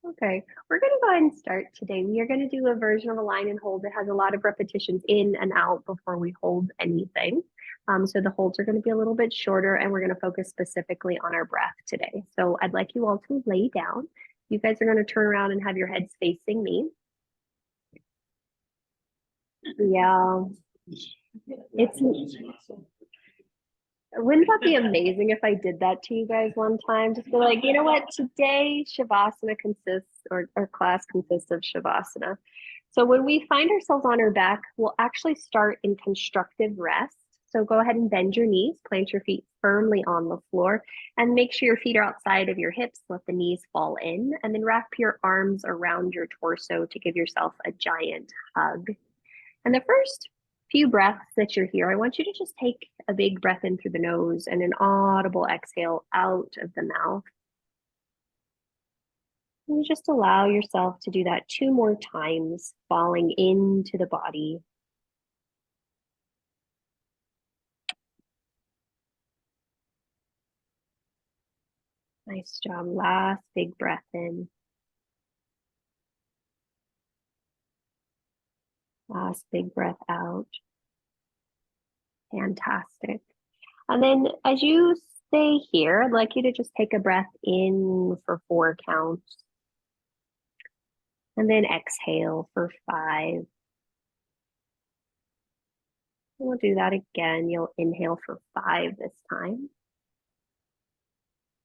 Okay, we're going to go ahead and start today. We are going to do a version of a line and hold that has a lot of repetitions in and out before we hold anything. So the holds are going to be a little bit shorter and we're going to focus specifically on our breath today. So I'd like you all to lay down. You guys are going to turn around and have your heads facing me. Yeah, it's wouldn't that be amazing if I did that to you guys one time? Just be like, you know what? Today, Shavasana consists, or class consists of Shavasana. So when we find ourselves on our back, we'll actually start in constructive rest. So go ahead and bend your knees, plant your feet firmly on the floor, and make sure your feet are outside of your hips. Let the knees fall in, and then wrap your arms around your torso to give yourself a giant hug. And the first few breaths that you're here, I want you to just take a big breath in through the nose and an audible exhale out of the mouth. And just allow yourself to do that 2 more times, falling into the body. Nice job. Last big breath in. Last big breath out. Fantastic. And then as you stay here, I'd like you to just take a breath in for 4 counts. And then exhale for 5. We'll do that again. You'll inhale for 5 this time.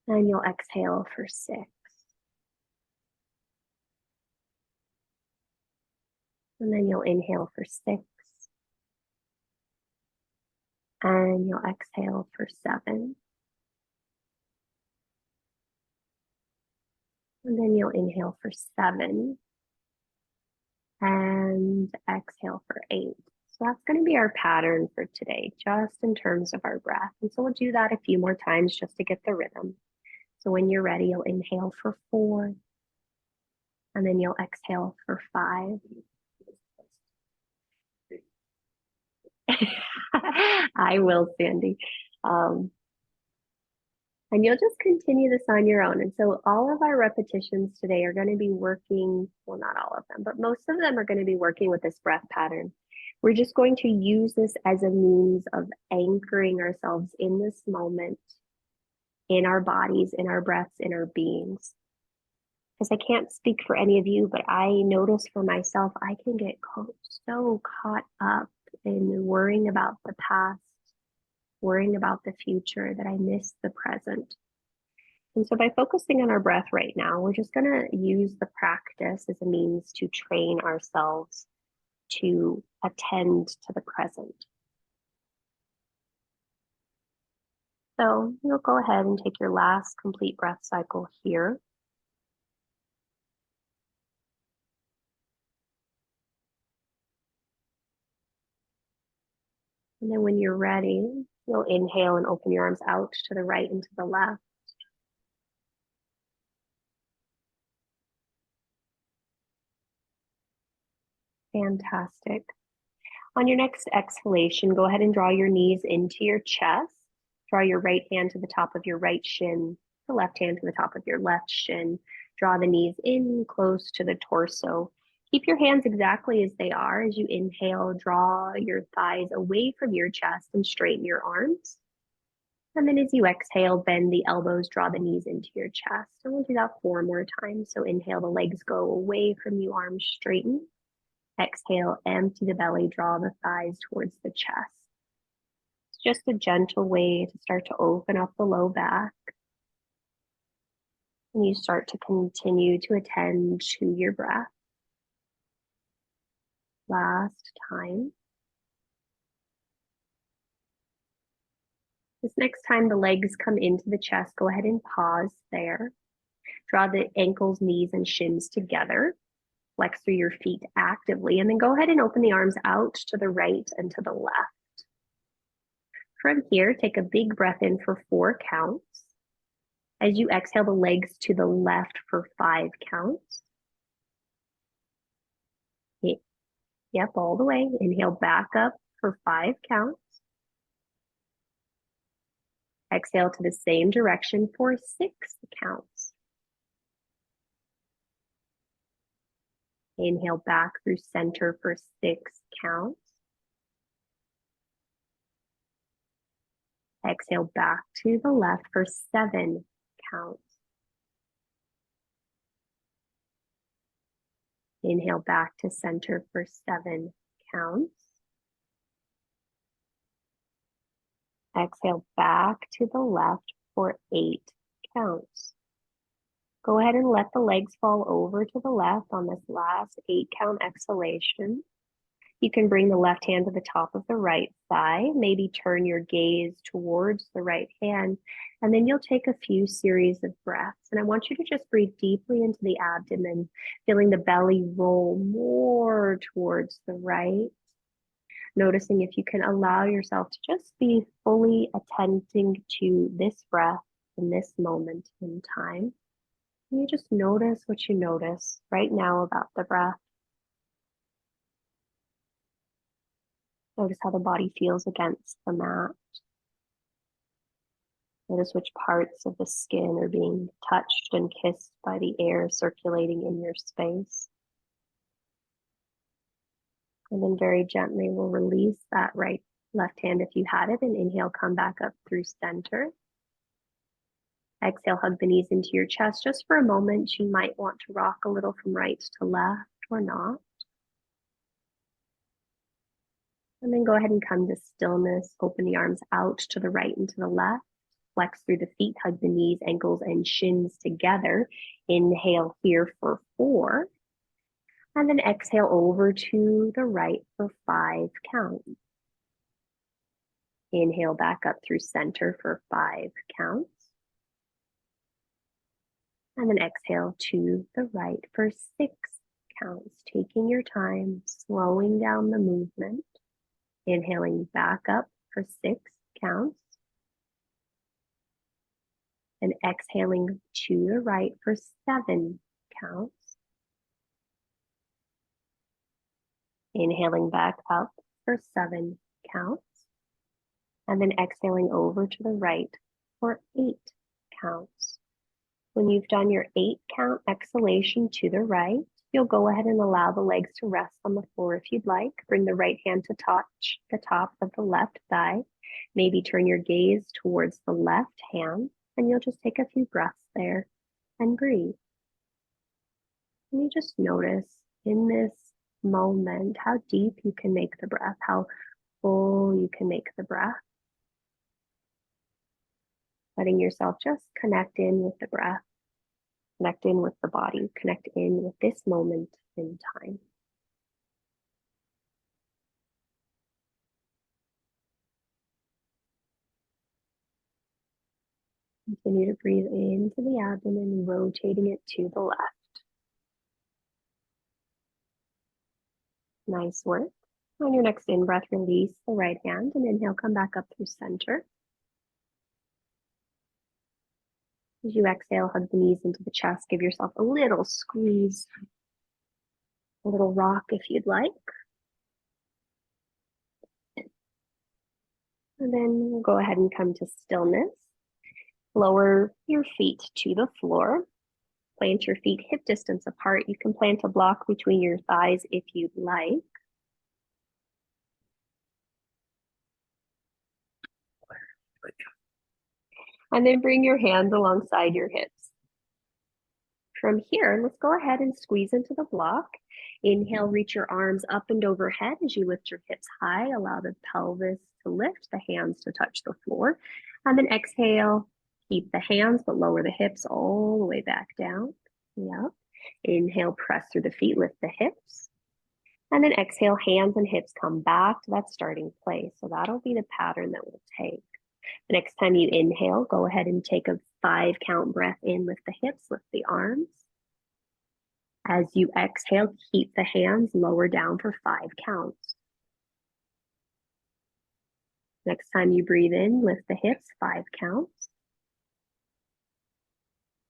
And you'll exhale for 6. And then you'll inhale for 6. And you'll exhale for 7. And then you'll inhale for 7. And exhale for 8. So that's going to be our pattern for today, just in terms of our breath. And so we'll do that a few more times just to get the rhythm. So when you're ready, you'll inhale for 4. And then you'll exhale for 5. I will, Sandy. And you'll just continue this on your own. And so all of our repetitions today are going to be working, well, not all of them, but most of them are going to be working with this breath pattern. We're just going to use this as a means of anchoring ourselves in this moment, in our bodies, in our breaths, in our beings. Because I can't speak for any of you, but I notice for myself, I can get so caught up in worrying about the past, worrying about the future, that I miss the present. And so by focusing on our breath right now, we're just going to use the practice as a means to train ourselves to attend to the present. So you'll go ahead and take your last complete breath cycle here. And then when you're ready, you'll inhale and open your arms out to the right and to the left. Fantastic. On your next exhalation, go ahead and draw your knees into your chest. Draw your right hand to the top of your right shin, the left hand to the top of your left shin. Draw the knees in close to the torso. Keep your hands exactly as they are. As you inhale, draw your thighs away from your chest and straighten your arms. And then as you exhale, bend the elbows, draw the knees into your chest. And we'll do that 4 more times. So inhale, the legs go away from you, arms straighten. Exhale, empty the belly, draw the thighs towards the chest. It's just a gentle way to start to open up the low back. And you start to continue to attend to your breath. Last time. This next time the legs come into the chest, go ahead and pause there. Draw the ankles, knees, and shins together. Flex through your feet actively, and then go ahead and open the arms out to the right and to the left. From here, take a big breath in for 4 counts. As you exhale, the legs to the left for 5 counts. Yep, all the way. Inhale back up for 5 counts. Exhale to the same direction for 6 counts. Inhale back through center for 6 counts. Exhale back to the left for 7 counts. Inhale back to center for 7 counts. Exhale back to the left for 8 counts. Go ahead and let the legs fall over to the left on this last 8 count exhalation. You can bring the left hand to the top of the right thigh, maybe turn your gaze towards the right hand, and then you'll take a few series of breaths. And I want you to just breathe deeply into the abdomen, feeling the belly roll more towards the right. Noticing if you can allow yourself to just be fully attending to this breath in this moment in time. And you just notice what you notice right now about the breath. Notice how the body feels against the mat. Notice which parts of the skin are being touched and kissed by the air circulating in your space. And then very gently we'll release that left hand if you had it, and inhale, come back up through center. Exhale, hug the knees into your chest. Just for a moment, you might want to rock a little from right to left or not. And then go ahead and come to stillness. Open the arms out to the right and to the left. Flex through the feet, hug the knees, ankles, and shins together. Inhale here for 4. And then exhale over to the right for 5 counts. Inhale back up through center for 5 counts. And then exhale to the right for 6 counts. Taking your time, slowing down the movement. Inhaling back up for 6 counts. And exhaling to the right for 7 counts. Inhaling back up for 7 counts. And then exhaling over to the right for 8 counts. When you've done your 8 count exhalation to the right, you'll go ahead and allow the legs to rest on the floor if you'd like. Bring the right hand to touch the top of the left thigh. Maybe turn your gaze towards the left hand, and you'll just take a few breaths there and breathe. And you just notice in this moment how deep you can make the breath, how full you can make the breath. Letting yourself just connect in with the breath, connect in with the body, connect in with this moment in time. Continue to breathe into the abdomen, rotating it to the left. Nice work. On your next in-breath, release the right hand and inhale, come back up through center. As you exhale, hug the knees into the chest, give yourself a little squeeze, a little rock if you'd like. And then we'll go ahead and come to stillness. Lower your feet to the floor. Plant your feet hip distance apart. You can plant a block between your thighs if you'd like. And then bring your hands alongside your hips. From here, let's go ahead and squeeze into the block. Inhale, reach your arms up and overhead as you lift your hips high. Allow the pelvis to lift, the hands to touch the floor. And then exhale, keep the hands, but lower the hips all the way back down. Yep. Inhale, press through the feet, lift the hips. And then exhale, hands and hips come back to that starting place. So that'll be the pattern that we'll take. The next time you inhale, go ahead and take a 5 count breath in, lift the hips, lift the arms. As you exhale, keep the hands lower down for 5 counts. Next time you breathe in, lift the hips, 5 counts.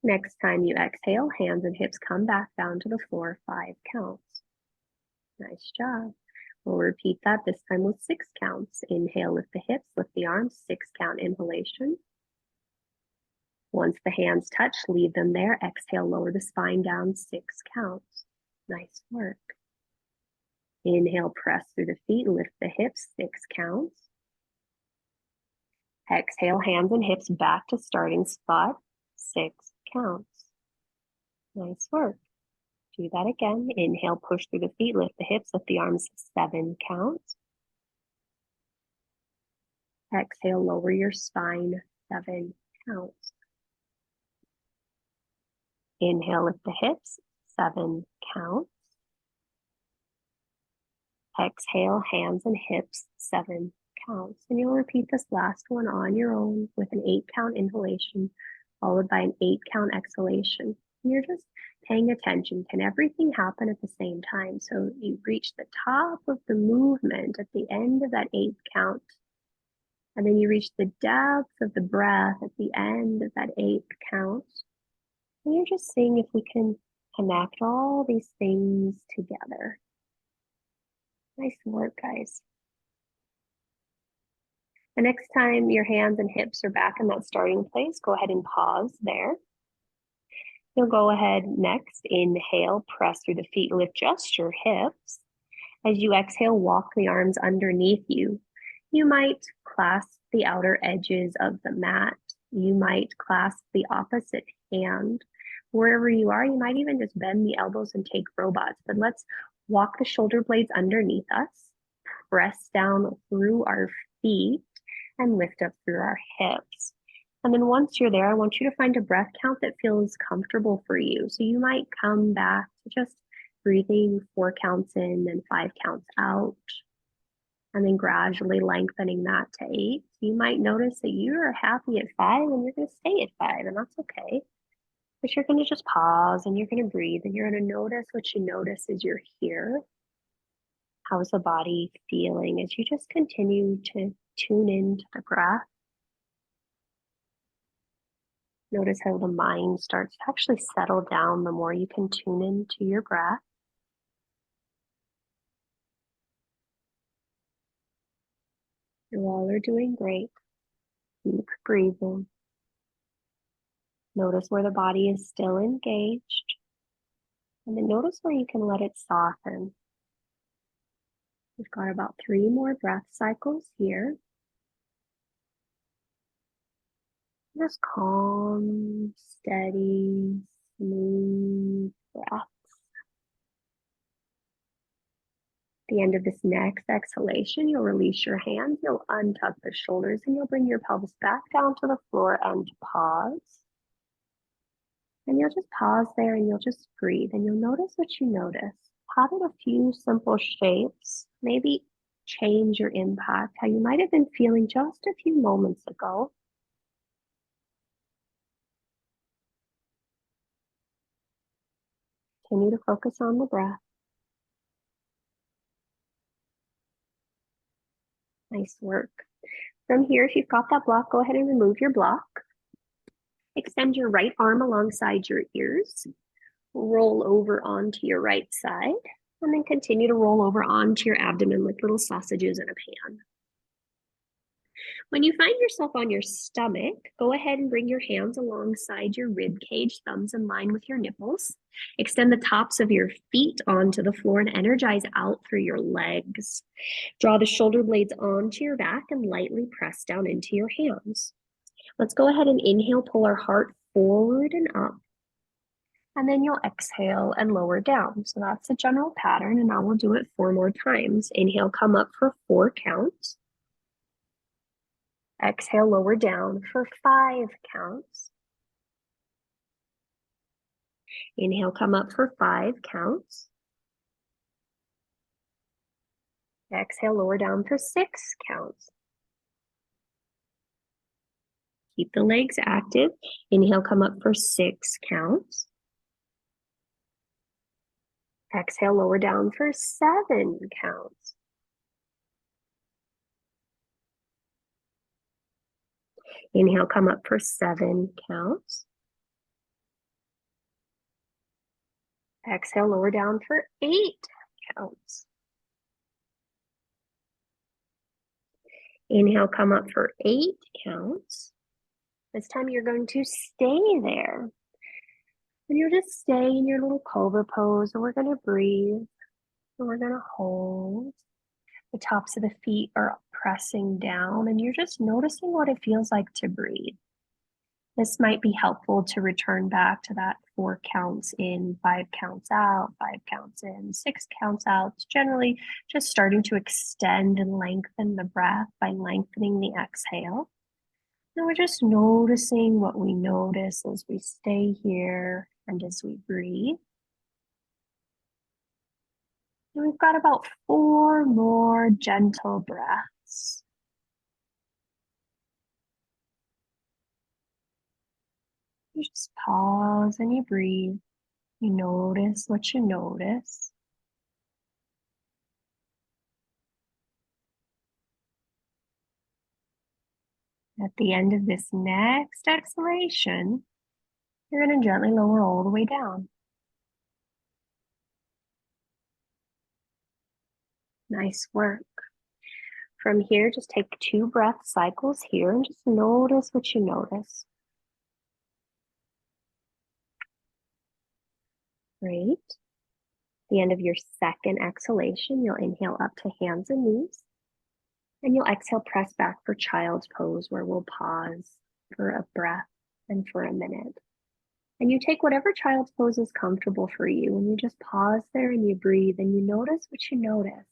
Next time you exhale, hands and hips come back down to the floor, 5 counts. Nice job. We'll repeat that this time with 6 counts. Inhale, lift the hips, lift the arms, 6 count inhalation. Once the hands touch, leave them there. Exhale, lower the spine down, 6 counts. Nice work. Inhale, press through the feet, lift the hips, 6 counts. Exhale, hands and hips back to starting spot, 6 counts. Nice work. Do that again. Inhale, push through the feet, lift the hips, lift the arms, 7 counts. Exhale, lower your spine, 7 counts. Inhale, lift the hips, 7 counts. Exhale, hands and hips, 7 counts. And you'll repeat this last one on your own with an 8 count inhalation, followed by an 8 count exhalation. And you're just paying attention. Can everything happen at the same time? So you reach the top of the movement at the end of that 8 count. And then you reach the depth of the breath at the end of that 8 count. And you're just seeing if we can connect all these things together. Nice work, guys. The next time your hands and hips are back in that starting place, go ahead and pause there. You'll go ahead next, inhale, press through the feet, lift just your hips. As you exhale, walk the arms underneath you. You might clasp the outer edges of the mat. You might clasp the opposite hand. Wherever you are, you might even just bend the elbows and take robots. But let's walk the shoulder blades underneath us, press down through our feet, and lift up through our hips. And then once you're there, I want you to find a breath count that feels comfortable for you. So you might come back to just breathing 4 counts in and 5 counts out, and then gradually lengthening that to 8. You might notice that you're happy at 5 and you're going to stay at 5, and that's okay. But you're going to just pause and you're going to breathe and you're going to notice what you notice as you're here. How's the body feeling as you just continue to tune into the breath? Notice how the mind starts to actually settle down the more you can tune into your breath. You all are doing great. Keep breathing. Notice where the body is still engaged. And then notice where you can let it soften. We've got about 3 more breath cycles here. Just calm, steady, smooth breath. At the end of this next exhalation, you'll release your hands, you'll untuck the shoulders, and you'll bring your pelvis back down to the floor and pause. And you'll just pause there and you'll just breathe and you'll notice what you notice. How did a few simple shapes maybe change your impact, how you might have been feeling just a few moments ago? Continue to focus on the breath. Nice work. From here, if you've got that block, go ahead and remove your block. Extend your right arm alongside your ears. Roll over onto your right side, and then continue to roll over onto your abdomen like little sausages in a pan. When you find yourself on your stomach, go ahead and bring your hands alongside your rib cage, thumbs in line with your nipples. Extend the tops of your feet onto the floor and energize out through your legs. Draw the shoulder blades onto your back and lightly press down into your hands. Let's go ahead and inhale, pull our heart forward and up. And then you'll exhale and lower down. So that's the general pattern, and now we'll do it 4 more times. Inhale, come up for 4 counts. Exhale, lower down for 5 counts. Inhale, come up for 5 counts. Exhale, lower down for 6 counts. Keep the legs active. Inhale, come up for 6 counts. Exhale, lower down for 7 counts. Inhale, come up for 7 counts. Exhale, lower down for 8 counts. Inhale, come up for 8 counts. This time you're going to stay there. And you'll just stay in your little cobra pose, and we're going to breathe, and we're going to hold. The tops of the feet are pressing down, and you're just noticing what it feels like to breathe. This might be helpful to return back to that 4 counts in, 5 counts out, 5 counts in, 6 counts out. It's generally just starting to extend and lengthen the breath by lengthening the exhale. And we're just noticing what we notice as we stay here and as we breathe. And we've got about 4 more gentle breaths. You just pause and you breathe. You notice what you notice. At the end of this next exhalation, you're going to gently lower all the way down. Nice work. From here, just take 2 breath cycles here and just notice what you notice. Great. At the end of your second exhalation, you'll inhale up to hands and knees. And you'll exhale, press back for child's pose, where we'll pause for a breath and for a minute. And you take whatever child's pose is comfortable for you, and you just pause there and you breathe and you notice what you notice.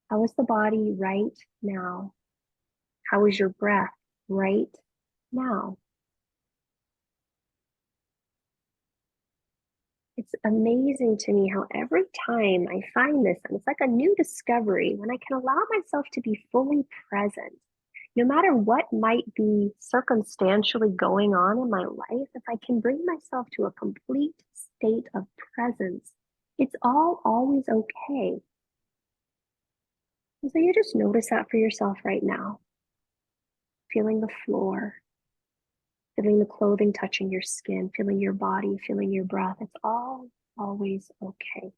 How is the body right now? How is your breath right now? It's amazing to me how every time I find this, and it's like a new discovery, when I can allow myself to be fully present, no matter what might be circumstantially going on in my life, if I can bring myself to a complete state of presence, it's all always okay. And so you just notice that for yourself right now. Feeling the floor, feeling the clothing touching your skin, feeling your body, feeling your breath. It's all always okay.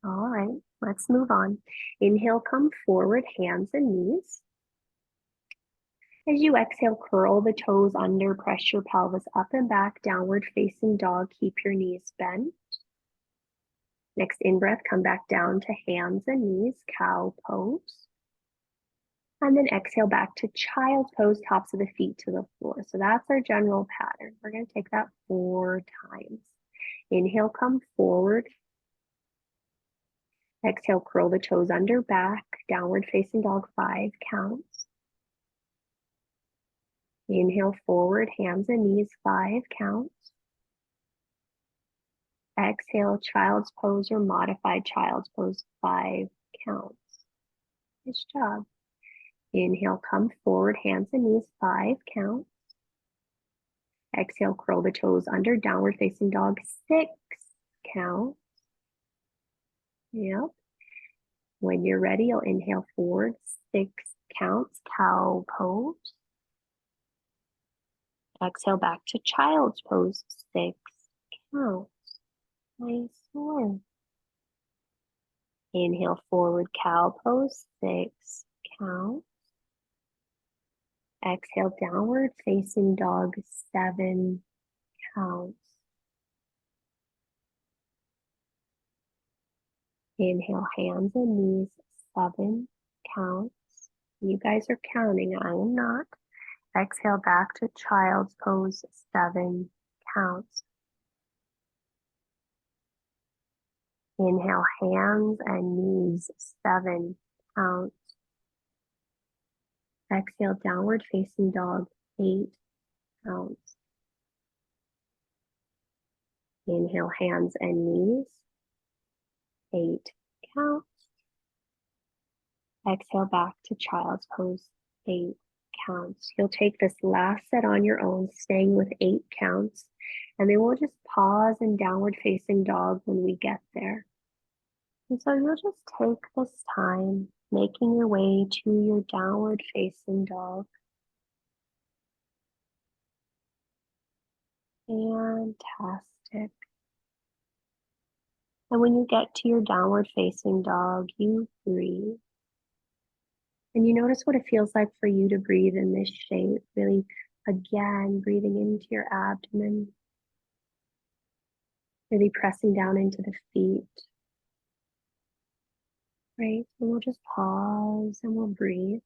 All right, let's move on. Inhale, come forward, hands and knees. As you exhale, curl the toes under, press your pelvis up and back, downward facing dog. Keep your knees bent. Next in-breath, come back down to hands and knees, cow pose. And then exhale back to child's pose, tops of the feet to the floor. So that's our general pattern. We're going to take that 4 times. Inhale, come forward. Exhale, curl the toes under, back, downward facing dog, 5 counts. Inhale, forward, hands and knees, 5 counts. Exhale, child's pose or modified child's pose, 5 counts. Nice job. Inhale, come forward, hands and knees, 5 counts. Exhale, curl the toes under, downward facing dog, 6 counts. Yep. When you're ready, you'll inhale forward, 6 counts, cow pose. Exhale back to child's pose, 6 counts. Nice work. Inhale forward, cow pose, 6 counts. Exhale, downward facing dog, 7 counts. Inhale, hands and knees, 7 counts. You guys are counting, I am not. Exhale back to child's pose, 7 counts. Inhale, hands and knees, 7 counts. Exhale, downward facing dog, 8 counts. Inhale, hands and knees, 8 counts. Exhale back to child's pose, 8 counts. You'll take this last set on your own, staying with 8 counts, and then we'll just pause in downward facing dog when we get there. And so you'll just take this time, making your way to your downward facing dog. Fantastic. And when you get to your downward facing dog, you breathe. And you notice what it feels like for you to breathe in this shape, really Again, breathing into your abdomen, really pressing down into the feet, right? And we'll just pause and we'll breathe.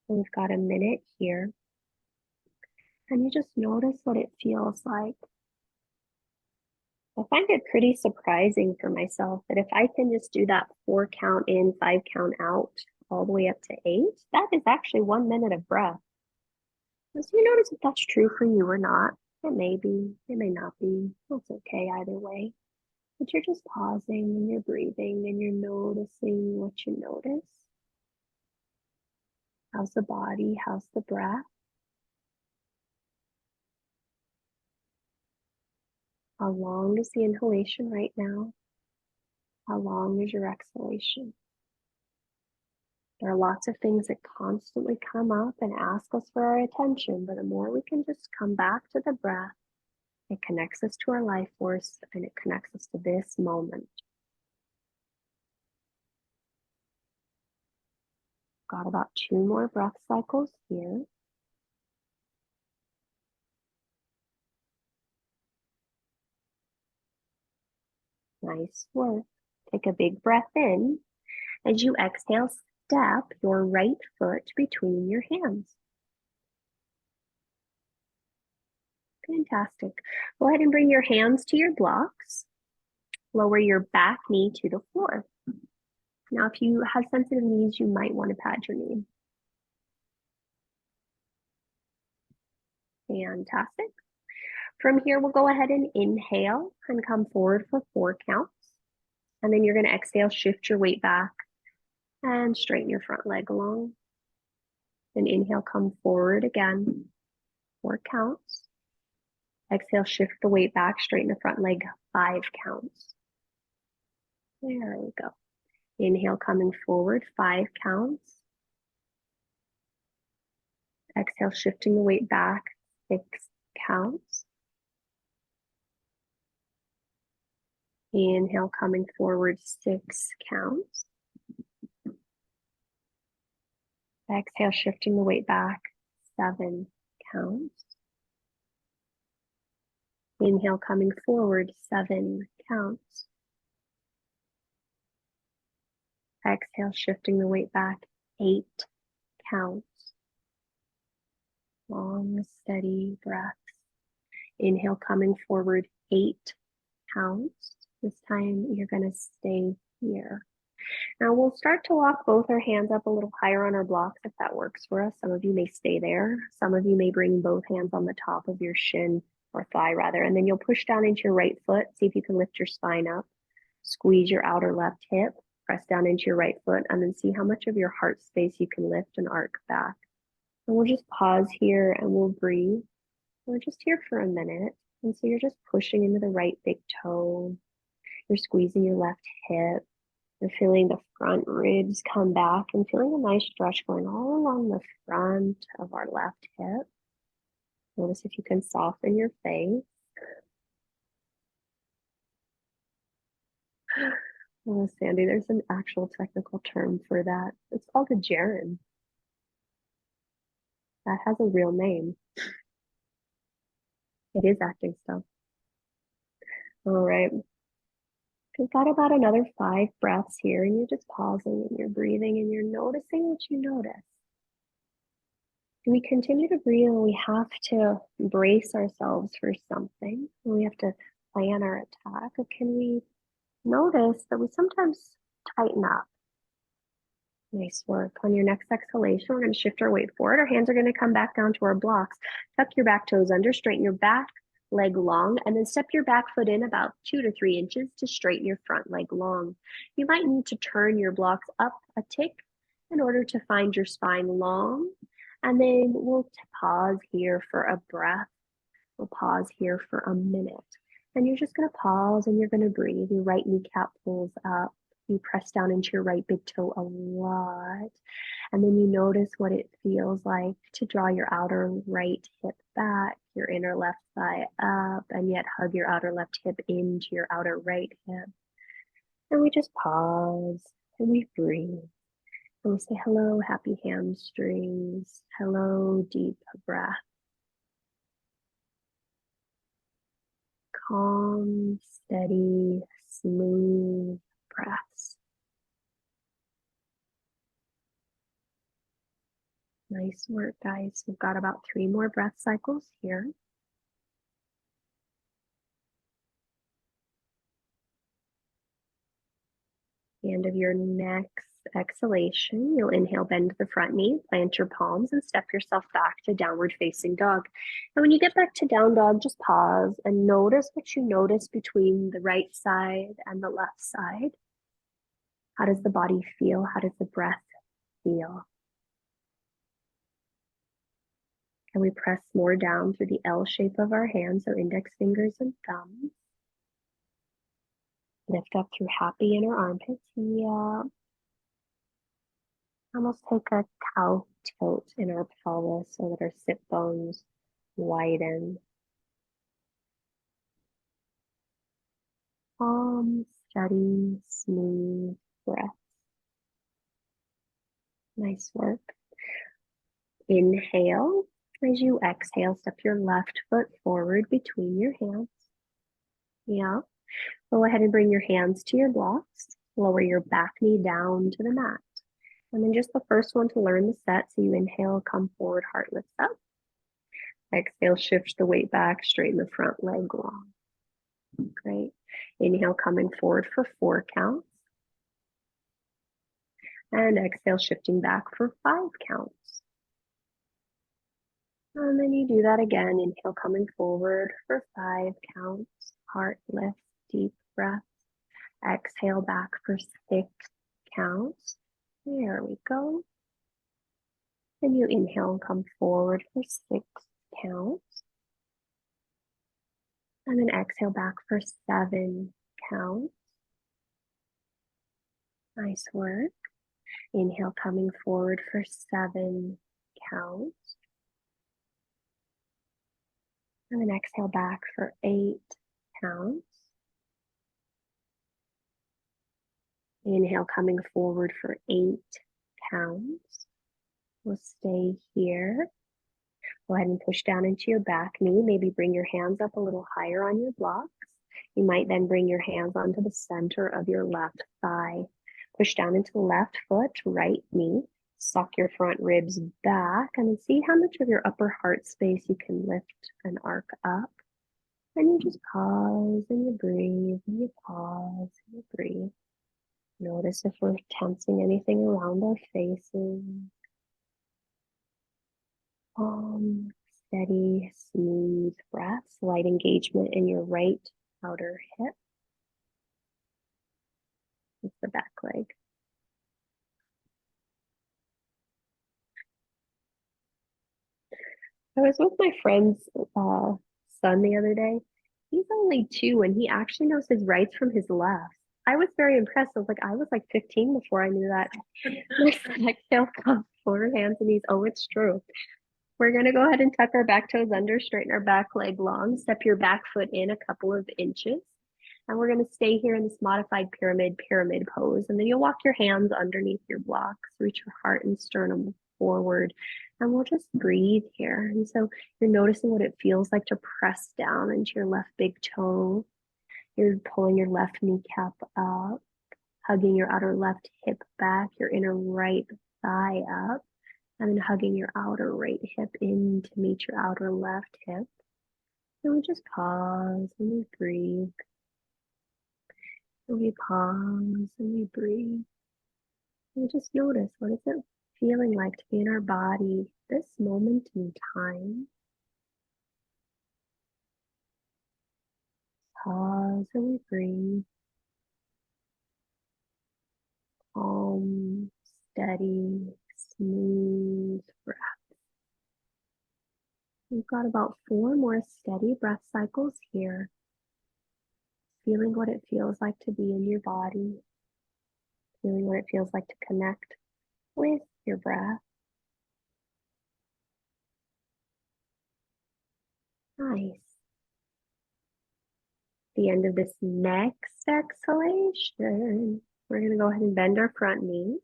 And we've got a minute here. And you just notice what it feels like. I find it pretty surprising for myself that if I can just do that 4 count in, 5 count out, all the way up to 8, that is actually 1 minute of breath. So you notice if that's true for you or not. It may be, it may not be. That's okay either way. But you're just pausing and you're breathing and you're noticing what you notice. How's the body? How's the breath? How long is the inhalation right now? How long is your exhalation? There are lots of things that constantly come up and ask us for our attention, but the more we can just come back to the breath, it connects us to our life force and it connects us to this moment. Got about 2 more breath cycles here. Nice work. Take a big breath in. As you exhale, step your right foot between your hands. Fantastic. Go ahead and bring your hands to your blocks. Lower your back knee to the floor. Now, if you have sensitive knees, you might want to pad your knee. Fantastic. From here, we'll go ahead and inhale and come forward for 4 counts. And then you're going to exhale, shift your weight back and straighten your front leg along. Then inhale, come forward again, 4 counts. Exhale, shift the weight back, straighten the front leg, 5 counts. There we go. Inhale, coming forward, 5 counts. Exhale, shifting the weight back, 6 counts. Inhale, coming forward, 6 counts. Exhale, shifting the weight back, 7 counts. Inhale, coming forward, 7 counts. Exhale, shifting the weight back, 8 counts. Long, steady breaths. Inhale, coming forward, 8 counts. This time you're going to stay here. Now we'll start to walk both our hands up a little higher on our blocks if that works for us. Some of you may stay there. Some of you may bring both hands on the top of your shin or thigh rather, and then you'll push down into your right foot. See if you can lift your spine up. Squeeze your outer left hip. Press down into your right foot and then see how much of your heart space you can lift and arc back. And we'll just pause here and we'll breathe. We're just here for a minute. And so you're just pushing into the right big toe. You're squeezing your left hip. You're feeling the front ribs come back and feeling a nice stretch going all along the front of our left hip. Notice if you can soften your face. Oh, Sandy, there's an actual technical term for that. It's called a gerund. That has a real name. It is acting stuff. All right. We've got about another 5 breaths here, and you're just pausing and you're breathing and you're noticing what you notice. Do we continue to breathe and we have to brace ourselves for something? And we have to plan our attack? Or can we notice that we sometimes tighten up? Nice work. On your next exhalation, we're going to shift our weight forward. Our hands are going to come back down to our blocks. Tuck your back toes under, straighten your back leg long, and then step your back foot in about 2 to 3 inches to straighten your front leg long. You might need to turn your blocks up a tick in order to find your spine long. And then we'll pause here for a breath. We'll pause here for a minute. And you're just going to pause and you're going to breathe. Your right kneecap pulls up. You press down into your right big toe a lot. And then you notice what it feels like to draw your outer right hip back, your inner left thigh up, and yet hug your outer left hip into your outer right hip. And we just pause and we breathe. And we say, hello, happy hamstrings. Hello, deep breath. Calm, steady, smooth breaths. Nice work, guys. We've got about 3 more breath cycles here. The end of your next exhalation, you'll inhale, bend the front knee, plant your palms, and step yourself back to downward facing dog. And when you get back to down dog, just pause and notice what you notice between the right side and the left side. How does the body feel? How does the breath feel? Can we press more down through the L shape of our hands, so index fingers and thumbs? Lift up through happy inner armpits. Yeah. Almost take a cow tilt in our pelvis so that our sit bones widen. Calm, steady, smooth breath. Nice work. Inhale. As you exhale, step your left foot forward between your hands. Yeah. Go ahead and bring your hands to your blocks. Lower your back knee down to the mat. And then just the first one to learn the set. So you inhale, come forward, heart lifts up. Exhale, shift the weight back, straighten the front leg long. Great. Inhale, coming forward for 4 counts. And exhale, shifting back for 5 counts. And then you do that again. Inhale, coming forward for 5 counts. Heart lifts, deep breath. Exhale back for 6 counts. There we go. And you inhale and come forward for 6 counts. And then exhale back for 7 counts. Nice work. Inhale, coming forward for 7 counts. And then exhale back for 8 counts. Inhale, coming forward for 8 counts. We'll stay here. Go ahead and push down into your back knee. Maybe bring your hands up a little higher on your blocks. You might then bring your hands onto the center of your left thigh. Push down into the left foot, right knee. Suck your front ribs back and then see how much of your upper heart space you can lift and arc up. And you just pause and you breathe, and you pause and you breathe. Notice if we're tensing anything around our faces. Steady, smooth breaths, light engagement in your right outer hip. It's the back leg. I was with my friend's son the other day. He's only 2 and he actually knows his rights from his left. I was very impressed. I was like 15 before I knew that. Exhale, come forward, hands and knees. Oh, it's true. We're going to go ahead and tuck our back toes under, straighten our back leg long, step your back foot in a couple of inches. And we're going to stay here in this modified pyramid pose. And then you'll walk your hands underneath your blocks, reach your heart and sternum forward. And we'll just breathe here. And so you're noticing what it feels like to press down into your left big toe. You're pulling your left kneecap up, hugging your outer left hip back, your inner right thigh up, and then hugging your outer right hip in to meet your outer left hip. And we just pause and we breathe. And we pause and we breathe. And we just notice, what is it feeling like to be in our body this moment in time? Pause and we breathe. Calm, steady, smooth breath. We've got about 4 more steady breath cycles here. Feeling what it feels like to be in your body. Feeling what it feels like to connect with your breath. Nice. The end of this next exhalation, we're going to go ahead and bend our front knee.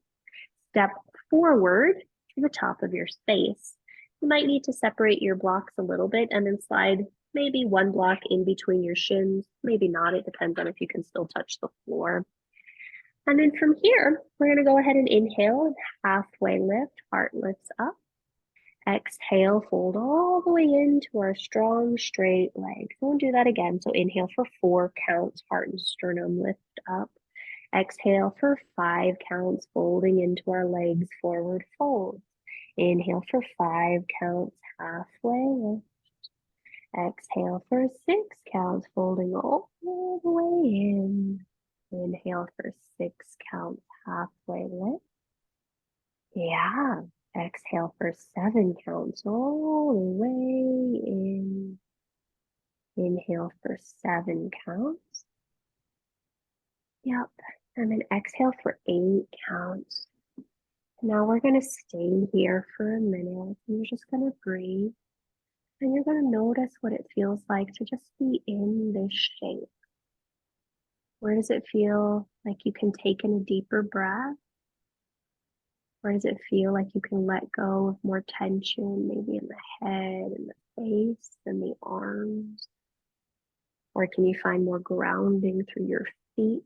Step forward to the top of your space. You might need to separate your blocks a little bit and then slide maybe one block in between your shins, maybe not. It depends on if you can still touch the floor. And then from here, we're going to go ahead and inhale, halfway lift, heart lifts up. Exhale, fold all the way into our strong, straight legs. We'll do that again. So inhale for 4 counts, heart and sternum lift up. Exhale for 5 counts, folding into our legs, forward fold. Inhale for 5 counts, halfway lift. Exhale for 6 counts, folding all the way in. Inhale for 6 counts, halfway lift. Yeah. Exhale for 7 counts, all the way in. Inhale for 7 counts. Yep. And then exhale for 8 counts. Now we're going to stay here for a minute. And you're just going to breathe. And you're going to notice what it feels like to just be in this shape. Where does it feel like you can take in a deeper breath? Where does it feel like you can let go of more tension, maybe in the head and the face and the arms? Or can you find more grounding through your feet?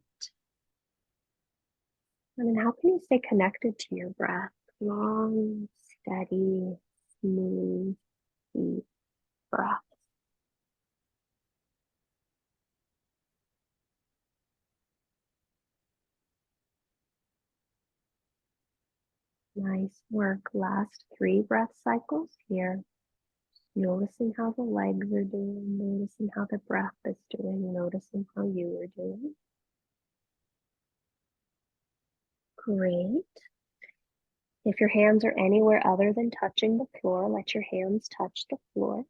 And then how can you stay connected to your breath? Long, steady, smooth, deep breath. Nice work. Last 3 breath cycles here. Noticing how the legs are doing, noticing how the breath is doing, noticing how you are doing. Great. If your hands are anywhere other than touching the floor, let your hands touch the floor.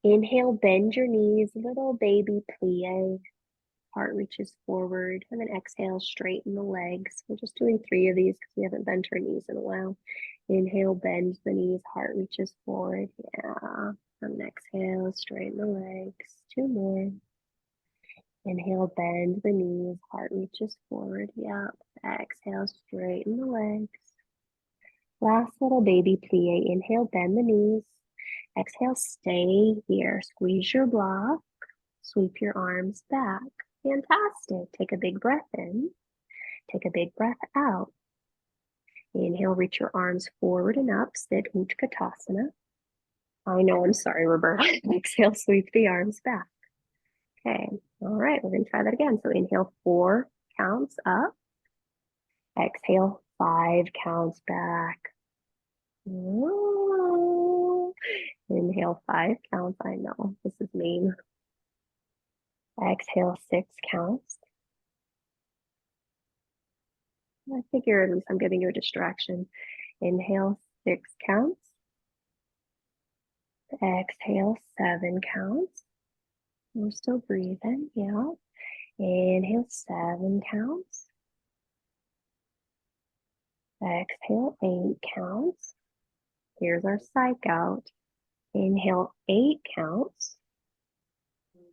Inhale, bend your knees, little baby plie. Heart reaches forward, and then exhale, straighten the legs. We're just doing 3 of these because we haven't bent our knees in a while. Inhale, bend the knees, heart reaches forward. Yeah. And exhale, straighten the legs. 2 more. Inhale, bend the knees, heart reaches forward. Yep. Exhale, straighten the legs. Last little baby plie. Inhale, bend the knees. Exhale, stay here. Squeeze your block. Sweep your arms back. Fantastic. Take a big breath in. Take a big breath out. Inhale, reach your arms forward and up. Sit Utkatasana. I know, I'm sorry, Roberta. Exhale, sweep the arms back. Okay. All right, we're going to try that again. So inhale, 4 counts up. Exhale, 5 counts back. Ooh. Inhale, 5 counts. I know, this is mean. Exhale, 6 counts. I figure at least I'm giving you a distraction. Inhale, 6 counts. Exhale, 7 counts. We're still breathing, yeah. Inhale, 7 counts. Exhale, 8 counts. Here's our psych out. Inhale, 8 counts.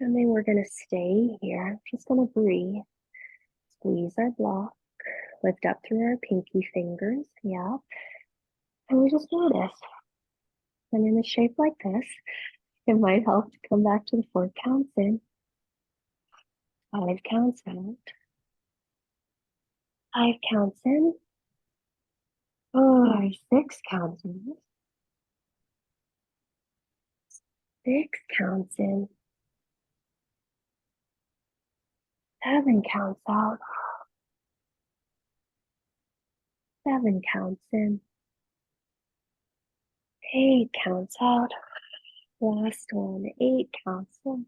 And then we're going to stay here. Just going to breathe. Squeeze our block. Lift up through our pinky fingers. Yeah. And we just notice. And in a shape like this, it might help to come back to the 4 counts in. 5 counts out. 5 counts in. Oh, 6 counts in. 6 counts in. 7 counts out. 7 counts in. 8 counts out. Last one. 8 counts in.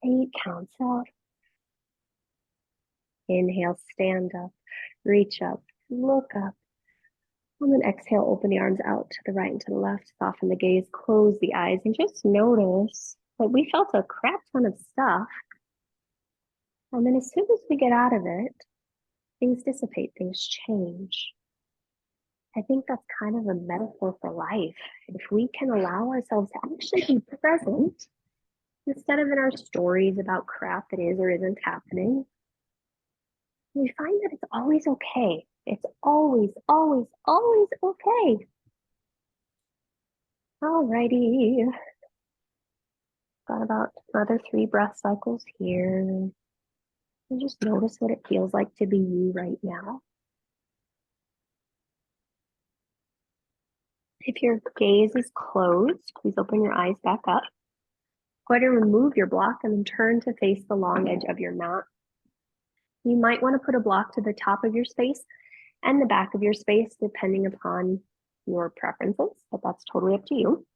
8 counts out. Inhale, stand up, reach up, look up. And then exhale, open the arms out to the right and to the left, soften the gaze, close the eyes, and just notice that we felt a crap ton of stuff. And then as soon as we get out of it, things dissipate, things change. I think that's kind of a metaphor for life. If we can allow ourselves to actually be present, instead of in our stories about crap that is or isn't happening, we find that it's always okay. It's always, always, always okay. Alrighty. Got about another 3 breath cycles here. And just notice what it feels like to be you right now. If your gaze is closed, please open your eyes back up. Go ahead and remove your block and then turn to face the long edge of your mat. You might want to put a block to the top of your space and the back of your space, depending upon your preferences, but that's totally up to you.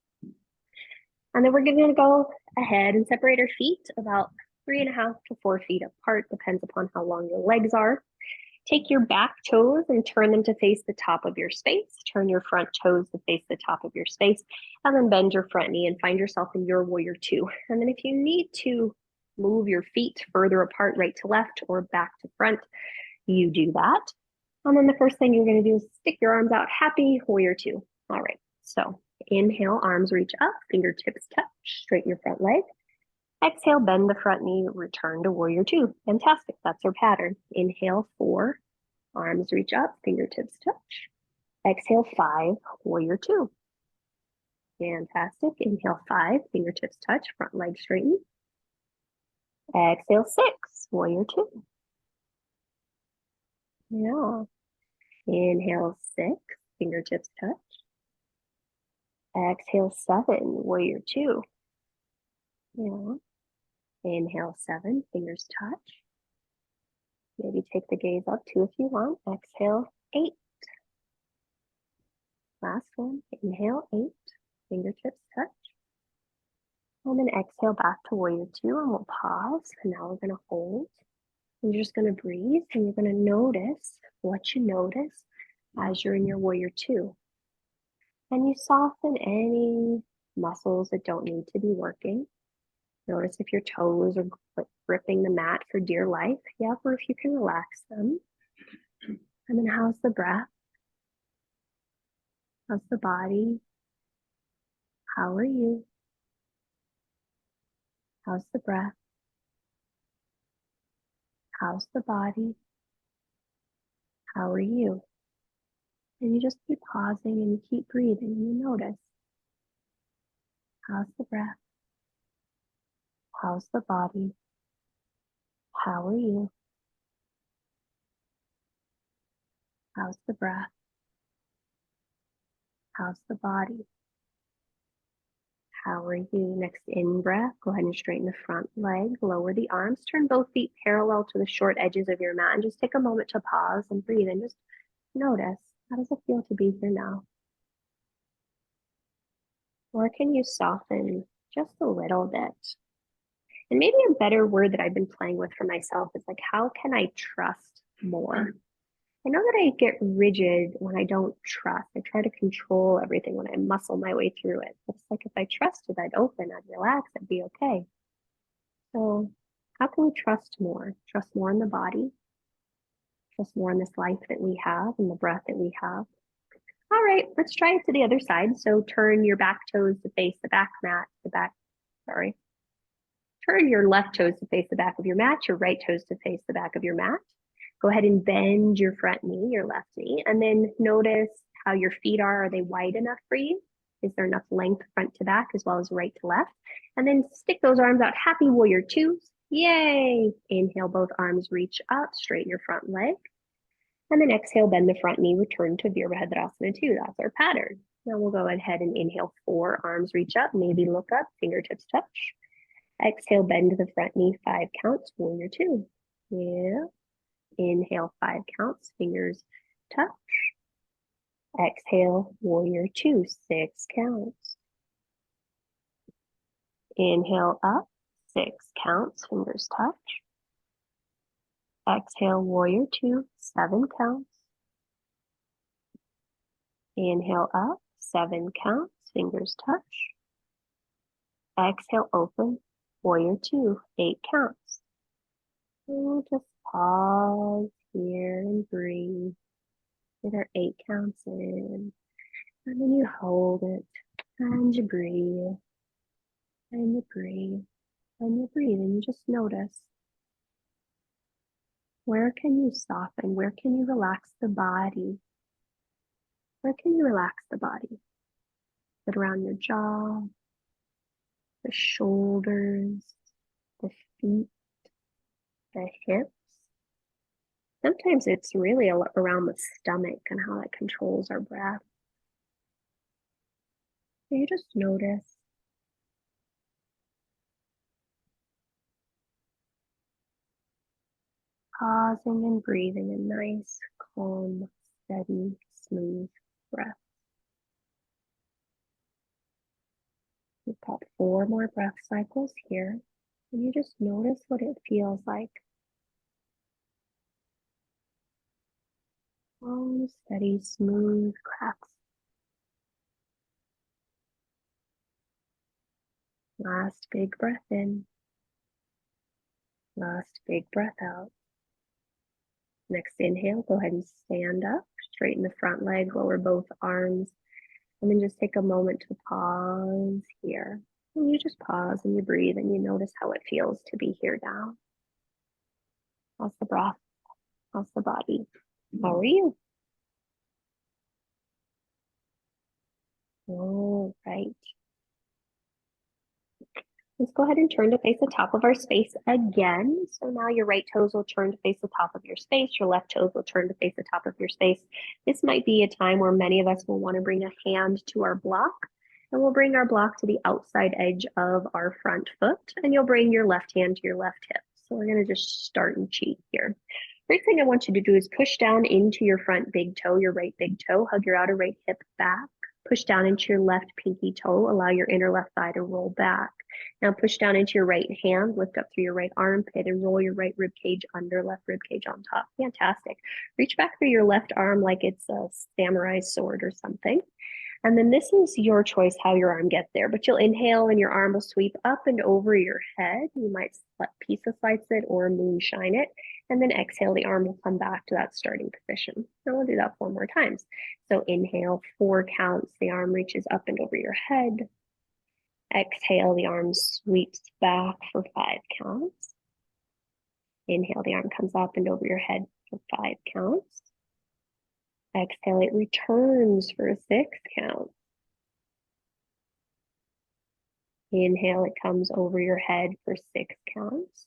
And then we're going to go ahead and separate our feet about 3.5 to 4 feet apart, depends upon how long your legs are. Take your back toes and turn them to face the top of your space. Turn your front toes to face the top of your space, and then bend your front knee and find yourself in your warrior 2. And then if you need to move your feet further apart, right to left or back to front, you do that. And then the first thing you're going to do is stick your arms out, happy warrior 2. All right, so inhale, arms reach up, fingertips touch, straighten your front leg. Exhale, bend the front knee, return to warrior 2. Fantastic, that's our pattern. Inhale, 4, arms reach up, fingertips touch. Exhale, 5, warrior 2. Fantastic, inhale, 5, fingertips touch, front leg straighten. Exhale, 6, warrior 2. Yeah. Inhale, 6, fingertips touch. Exhale, 7, warrior 2. Yeah. Inhale, 7, fingers touch. Maybe take the gaze up 2 if you want. Exhale, 8. Last one. Inhale, 8, fingertips touch. And then exhale back to warrior 2, and we'll pause. And now we're going to hold. And you're just going to breathe, and you're going to notice what you notice as you're in your warrior 2. And you soften any muscles that don't need to be working. Notice if your toes are gripping the mat for dear life. Yep, or if you can relax them. And then how's the breath? How's the body? How are you? How's the breath? How's the body? How are you? And you just keep pausing and you keep breathing and you notice. How's the breath? How's the body? How are you? How's the breath? How's the body? How are you? Next in breath, go ahead and straighten the front leg, lower the arms, turn both feet parallel to the short edges of your mat, and just take a moment to pause and breathe and just notice, how does it feel to be here now? Or can you soften just a little bit? And maybe a better word that I've been playing with for myself is like, how can I trust more? I know that I get rigid when I don't trust. I try to control everything when I muscle my way through it. But it's like if I trusted, I'd open, I'd relax, I'd be okay. So how can we trust more? Trust more in the body, trust more in this life that we have and the breath that we have. All right, let's try it to the other side. So turn your back toes to face the back mat, Turn your left toes to face the back of your mat, your right toes to face the back of your mat. Go ahead and bend your front knee, your left knee, and then notice how your feet are. Are they wide enough for you? Is there enough length front to back as well as right to left? And then stick those arms out, happy warrior 2. Yay! Inhale, both arms reach up, straighten your front leg. And then exhale, bend the front knee, return to Virabhadrasana 2. That's our pattern. Now we'll go ahead and inhale, 4, arms reach up, maybe look up, fingertips touch. Exhale, bend the front knee, 5 counts, warrior 2. Yeah. Inhale, 5 counts, fingers touch. Exhale, warrior 2, 6 counts. Inhale up, 6 counts, fingers touch. Exhale, warrior 2, 7 counts. Inhale up, 7 counts, fingers touch. Exhale, open, warrior 2, 8 counts. And we'll just pause here and breathe. Get our 8 counts in. And then you hold it. And you breathe. And you breathe. And you breathe. And you just notice. Where can you soften? Where can you relax the body? Where can you relax the body? Is it around your jaw? the shoulders, the feet, the hips. Sometimes it's really around the stomach and how that controls our breath. So you just notice. Pausing and breathing a nice, calm, steady, smooth breath. We've got 4 more breath cycles here. And you just notice what it feels like. Calm, steady, smooth cracks. Last big breath in. Last big breath out. Next inhale, go ahead and stand up, straighten the front leg, lower both arms, and then just take a moment to pause here. And you just pause and you breathe and you notice how it feels to be here now. How's the breath? How's the body? How are you? All right. Let's go ahead and turn to face the top of our space again. So now your right toes will turn to face the top of your space. Your left toes will turn to face the top of your space. This might be a time where many of us will want to bring a hand to our block. And we'll bring our block to the outside edge of our front foot. And you'll bring your left hand to your left hip. So we're going to just start and cheat here. First thing I want you to do is push down into your front big toe, your right big toe. Hug your outer right hip back. Push down into your left pinky toe. Allow your inner left thigh to roll back. Now push down into your right hand, lift up through your right armpit and roll your right rib cage under, left rib cage on top. Fantastic. Reach back through your left arm like it's a samurai sword or something. And then this is your choice how your arm gets there, but you'll inhale and your arm will sweep up and over your head. You might pizza slice it or moonshine it. And then exhale, the arm will come back to that starting position. And we'll do that 4 more times. So inhale, 4 counts. The arm reaches up and over your head. Exhale, the arm sweeps back for 5 counts. Inhale, the arm comes up and over your head for 5 counts. Exhale, it returns for 6 counts. Inhale, it comes over your head for 6 counts.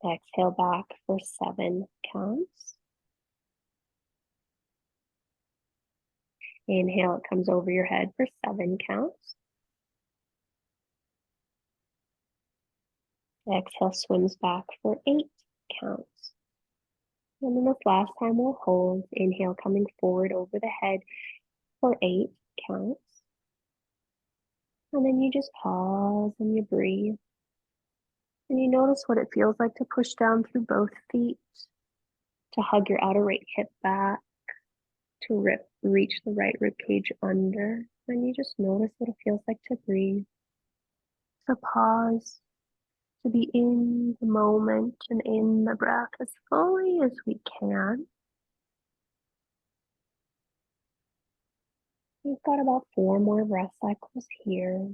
Exhale back for 7 counts. Inhale, it comes over your head for 7 counts. Exhale, swims back for 8 counts. And then this last time we'll hold. Inhale, coming forward over the head for 8 counts. And then you just pause and you breathe. And you notice what it feels like to push down through both feet, to hug your outer right hip back, to reach the right rib cage under. And you just notice what it feels like to breathe, to pause, to be in the moment and in the breath as fully as we can. We've got about 4 more breath cycles here.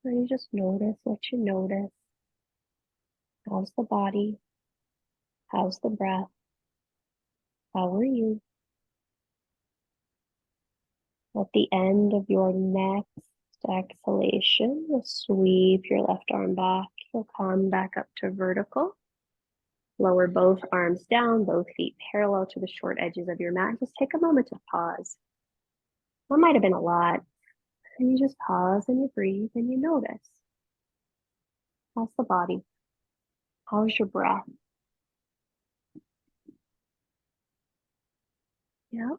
And you just notice what you notice. How's the body? How's the breath? How are you? At the end of your next exhalation, you'll sweep your left arm back. You'll come back up to vertical. Lower both arms down, both feet parallel to the short edges of your mat. Just take a moment to pause. That might have been a lot. And you just pause and you breathe and you notice. How's the body? How's your breath? Yeah.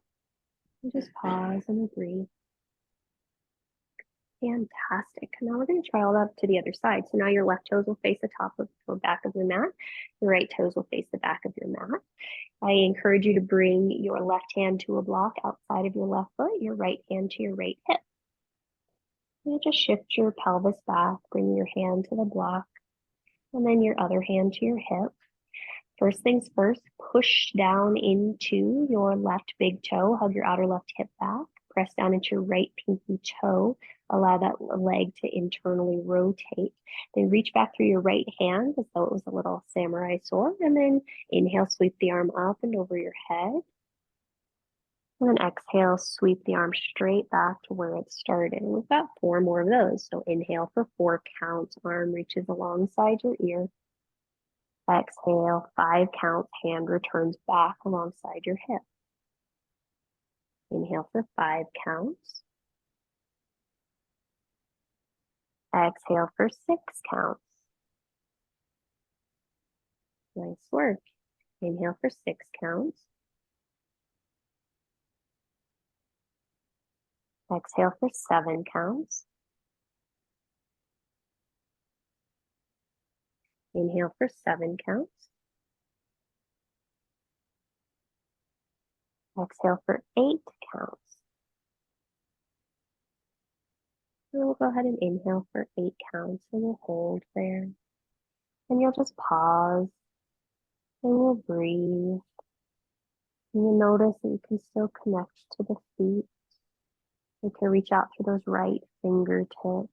You just pause and you breathe. Fantastic. Now we're going to try all that to the other side. So now your left toes will face the top of or back of your mat. Your right toes will face the back of your mat. I encourage you to bring your left hand to a block outside of your left foot, your right hand to your right hip. And just shift your pelvis back, bring your hand to the block, and then your other hand to your hip. First things first, push down into your left big toe, hug your outer left hip back, press down into your right pinky toe, allow that leg to internally rotate. Then reach back through your right hand as though it was a little samurai sword, and then inhale, sweep the arm up and over your head. And then exhale, sweep the arm straight back to where it started. And we've got 4 more of those. So inhale for 4 counts, arm reaches alongside your ear. Exhale, 5 counts, hand returns back alongside your hip. Inhale for 5 counts. Exhale for 6 counts. Nice work. Inhale for 6 counts. Exhale for 7 counts. Inhale for 7 counts. Exhale for 8 counts. And we'll go ahead and inhale for 8 counts and we'll hold there. And you'll just pause and we'll breathe. And you'll notice that you can still connect to the feet. You can reach out to those right fingertips.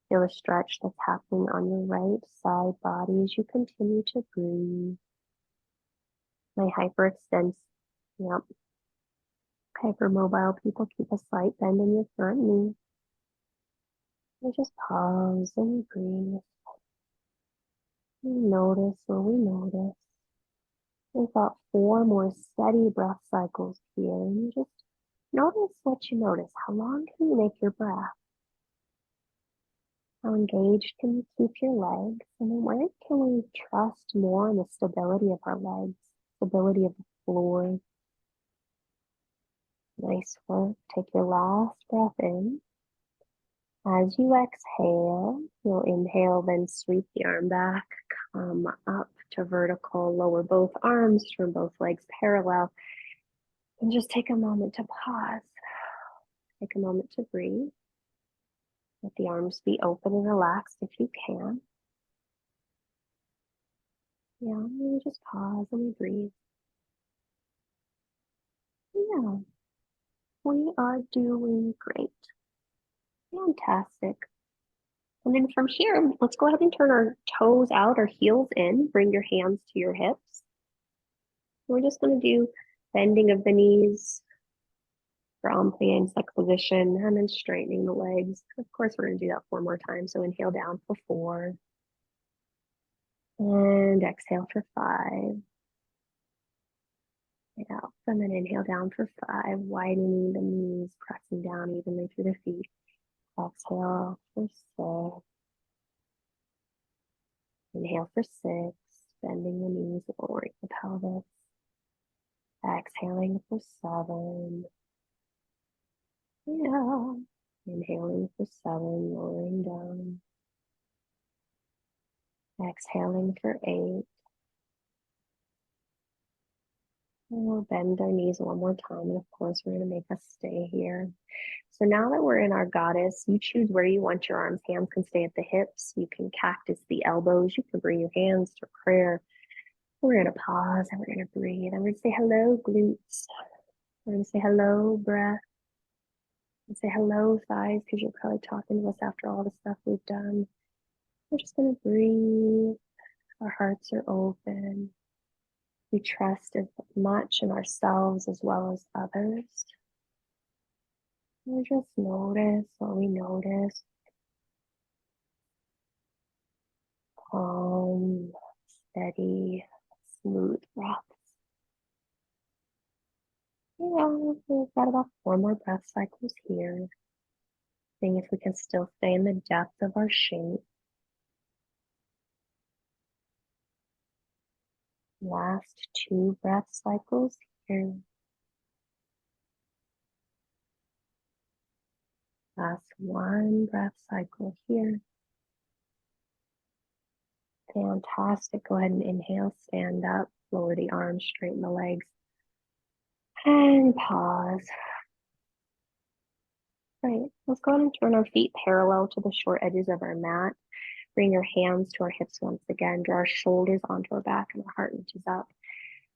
Feel the stretch that's happening on your right side body as you continue to breathe. My hyperextends, yep. Hypermobile people keep a slight bend in your front knee. And just pause and breathe. And notice where we notice. We've got 4 more steady breath cycles here. And just notice what you notice. How long can you make your breath? How engaged can you keep your legs? And then where can we trust more in the stability of our legs, stability of the floor? Nice work. Take your last breath in. As you exhale, you'll inhale, then sweep the arm back, come up to vertical, lower both arms, turn both legs parallel, and just take a moment to pause. Take a moment to breathe. Let the arms be open and relaxed if you can. Yeah, and just pause and we breathe. Yeah, we are doing great. Fantastic. And then from here, let's go ahead and turn our toes out, our heels in. Bring your hands to your hips. We're just going to do bending of the knees, ground plie neck position, and then straightening the legs. Of course, we're going to do that 4 more times. So inhale down for 4. And exhale for 5. Out. And then inhale down for 5, widening the knees, pressing down evenly through the feet. Exhale for 6. Inhale for 6, bending the knees, lowering the pelvis. Exhaling for 7. Yeah. Inhaling for 7, lowering down. Exhaling for 8. And we'll bend our knees 1 more time. And of course, we're going to make us stay here. So now that we're in our goddess, you choose where you want your arms. Hands can stay at the hips. You can cactus the elbows. You can bring your hands to prayer. We're going to pause and we're going to breathe. And we're going to say hello, glutes. We're going to say hello, breath. And say hello, thighs, because you're probably talking to us after all the stuff we've done. We're just going to breathe. Our hearts are open. We trust as much in ourselves as well as others. We just notice what we notice. Calm, steady, smooth breaths. Yeah, we've got about 4 more breath cycles here. Seeing if we can still stay in the depth of our shape. Last 2 breath cycles here. Last 1 breath cycle here. Fantastic. Go ahead and inhale, stand up, lower the arms, straighten the legs, and pause. Right, let's go ahead and turn our feet parallel to the short edges of our mat. Bring your hands to our hips once again. Draw our shoulders onto our back and our heart reaches up.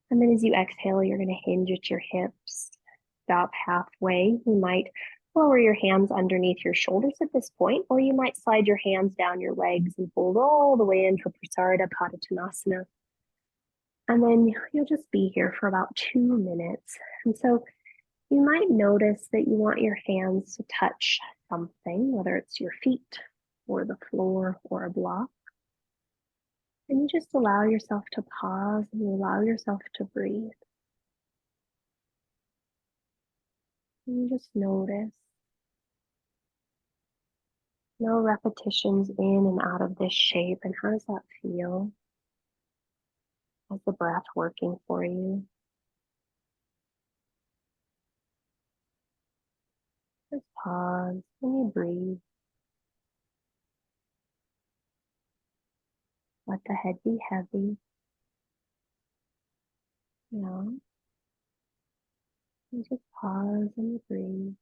And then as you exhale, you're going to hinge at your hips. Stop halfway. You might lower your hands underneath your shoulders at this point, or you might slide your hands down your legs and fold all the way in for Prasarita Padottanasana. And then you'll just be here for about 2 minutes. And so you might notice that you want your hands to touch something, whether it's your feet or the floor or a block. And you just allow yourself to pause and you allow yourself to breathe. And you just notice. No repetitions in and out of this shape. And how does that feel? How's the breath working for you? Just pause and you breathe. Let the head be heavy. Yeah. And just pause and you breathe.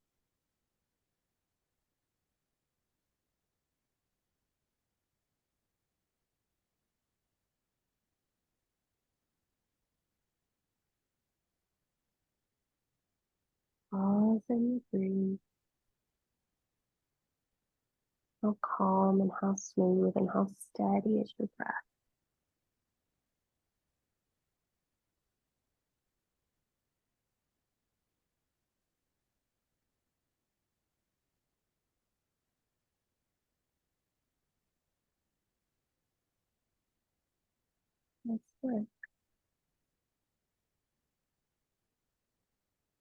Pause and you breathe. How calm and how smooth and how steady is your breath. That's good.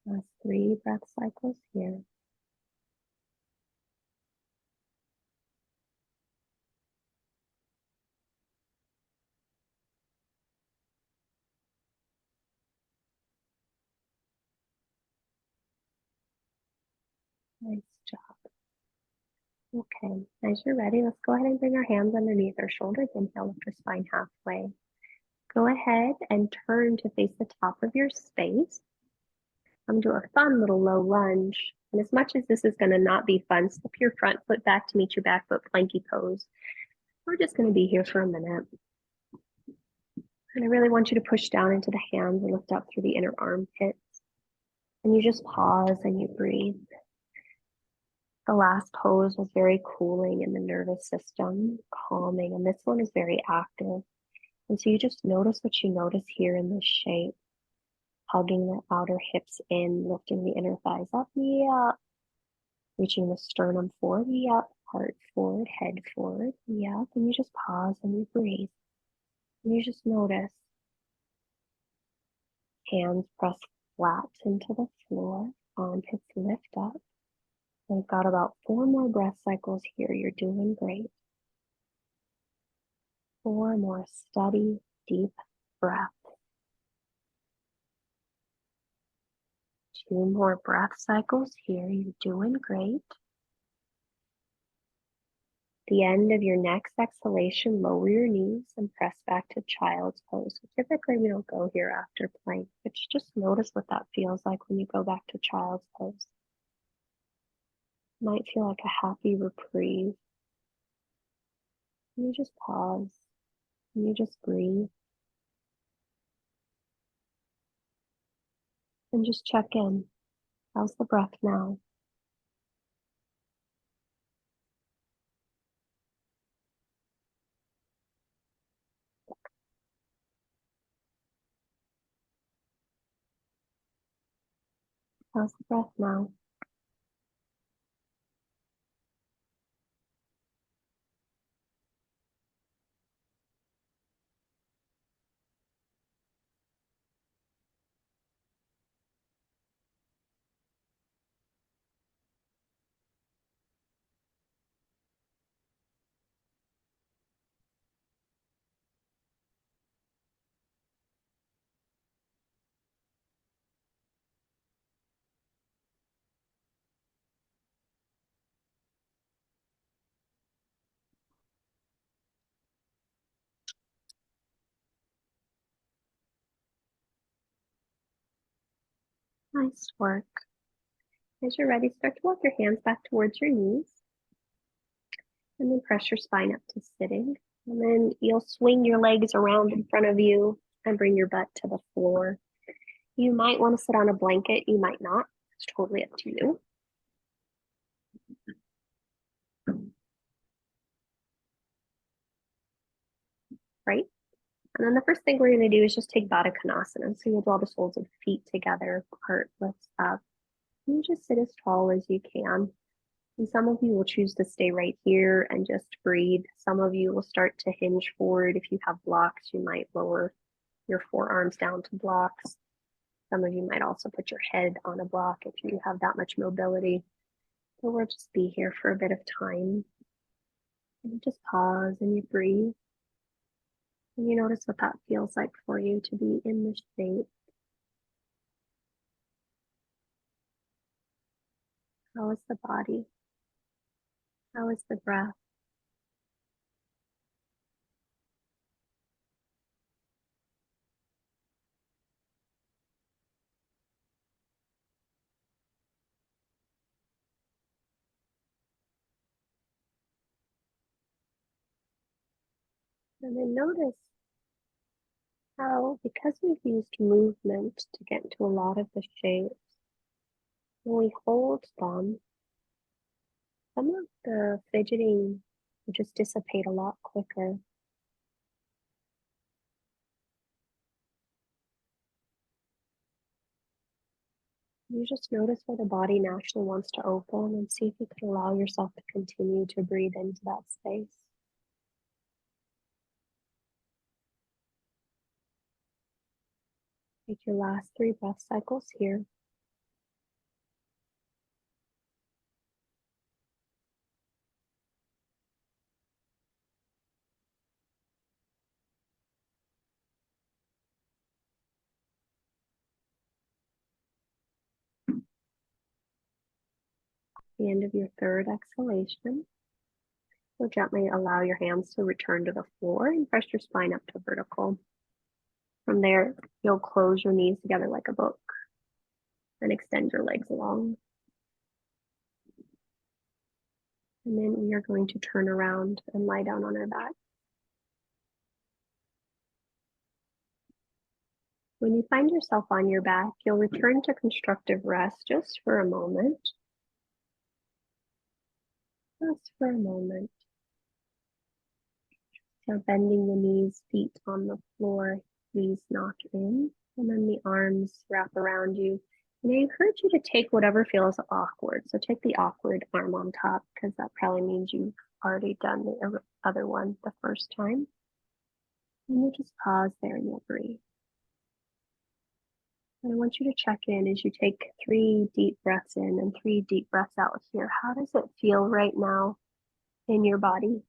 Last 3 breath cycles here. Nice job. Okay, as you're ready, let's go ahead and bring our hands underneath our shoulders. Inhale, lift our spine halfway. Go ahead and turn to face the top of your space. I'm doing a fun little low lunge. And as much as this is going to not be fun, step your front foot back to meet your back foot planky pose. We're just going to be here for a minute. And I really want you to push down into the hands and lift up through the inner armpits. And you just pause and you breathe. The last pose was very cooling in the nervous system, calming, and this one is very active. And so you just notice what you notice here in this shape. Hugging the outer hips in, lifting the inner thighs up, yep. Reaching the sternum forward, yep. Heart forward, head forward, yep. And you just pause and you breathe. And you just notice. Hands press flat into the floor, armpits lift up. We've got about 4 more breath cycles here. You're doing great. 4 more steady, deep breaths. 2 more breath cycles here. You're doing great. The end of your next exhalation, lower your knees and press back to child's pose. So typically we don't go here after plank, but just notice what that feels like when you go back to child's pose. It might feel like a happy reprieve. And you just pause and you just breathe. And just check in. How's the breath now? How's the breath now? Nice work. As you're ready, start to walk your hands back towards your knees. And then press your spine up to sitting. And then you'll swing your legs around in front of you and bring your butt to the floor. You might want to sit on a blanket. You might not. It's totally up to you. Right? And then the first thing we're going to do is just take Baddha Konasana. So you'll draw the soles of the feet together, heart lifts up. And you just sit as tall as you can. And some of you will choose to stay right here and just breathe. Some of you will start to hinge forward. If you have blocks, you might lower your forearms down to blocks. Some of you might also put your head on a block if you have that much mobility. So we'll just be here for a bit of time. And you just pause and you breathe. And you notice what that feels like for you to be in this shape. How is the body? How is the breath? And then notice how, because we've used movement to get into a lot of the shapes, when we hold them, some of the fidgeting will just dissipate a lot quicker. You just notice where the body naturally wants to open and see if you can allow yourself to continue to breathe into that space. Take your last 3 breath cycles here. At the end of your 3rd exhalation, you'll gently allow your hands to return to the floor and press your spine up to vertical. From there, you'll close your knees together like a book and extend your legs long. And then we are going to turn around and lie down on our back. When you find yourself on your back, you'll return to constructive rest just for a moment. Just for a moment. So bending the knees, feet on the floor, knees knock in, and then the arms wrap around you. And I encourage you to take whatever feels awkward. So take the awkward arm on top because that probably means you've already done the other one the first time. And you just pause there and you'll breathe. And I want you to check in as you take 3 deep breaths in and 3 deep breaths out here. How does it feel right now in your body?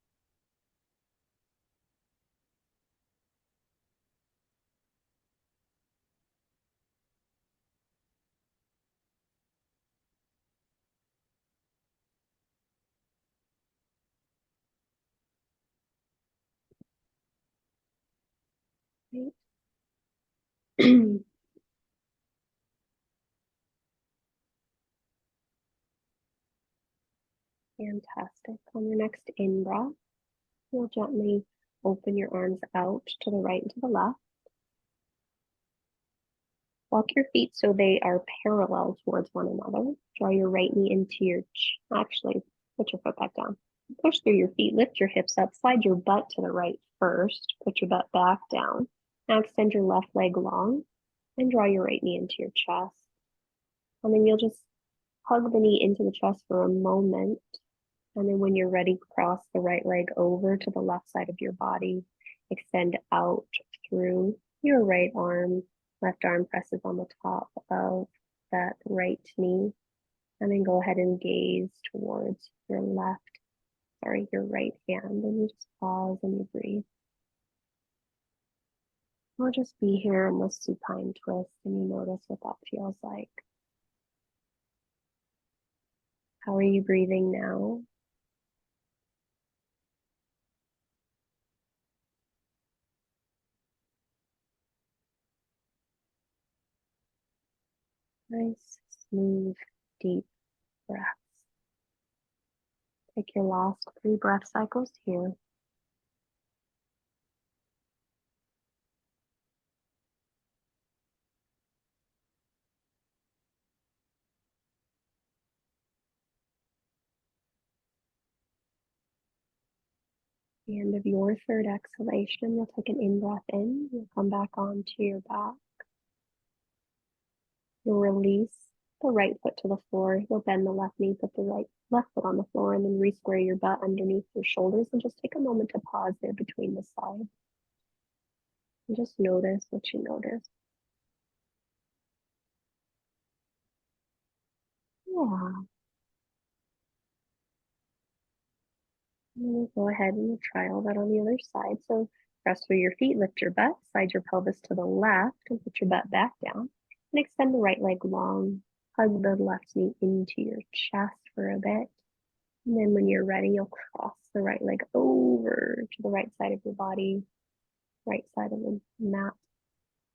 Right? Fantastic. On your next in-breath, you'll gently open your arms out to the right and to the left. Walk your feet so they are parallel towards one another. Draw your right knee into your, actually, put your foot back down. Push through your feet, lift your hips up, slide your butt to the right first, put your butt back down. Now extend your left leg long and draw your right knee into your chest. And then you'll just hug the knee into the chest for a moment. And then when you're ready, cross the right leg over to the left side of your body. Extend out through your right arm. Left arm presses on the top of that right knee. And then go ahead and gaze towards your your right hand. And you just pause and you breathe. We'll just be here in this supine twist and you notice what that feels like. How are you breathing now? Nice, smooth, deep breaths. Take your last 3 breath cycles here. the end of your third exhalation, you'll take an in-breath in. You'll come back onto your back. You'll release the right foot to the floor. You'll bend the left knee, put the left foot on the floor, and then re-square your butt underneath your shoulders and just take a moment to pause there between the sides. And just notice what you notice. Yeah. And then we'll go ahead and try all that on the other side. So press through your feet, lift your butt, slide your pelvis to the left, and put your butt back down. And extend the right leg long. Hug the left knee into your chest for a bit. And then when you're ready, you'll cross the right leg over to the right side of your body, right side of the mat.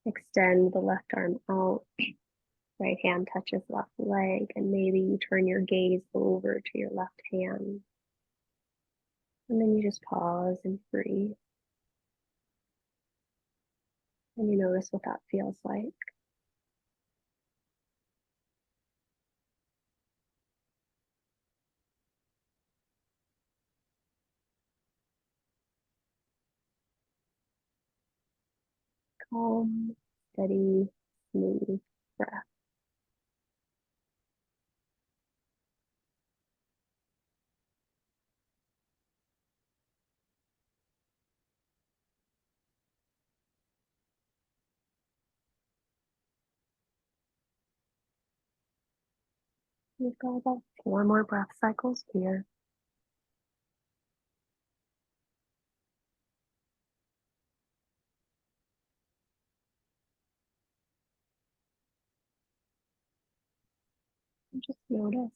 Extend the left arm out. Right hand touches left leg, and maybe you turn your gaze over to your left hand. And then you just pause and breathe. And you notice what that feels like. Calm, steady, smooth breath. We've got about 4 more breath cycles here. And just notice,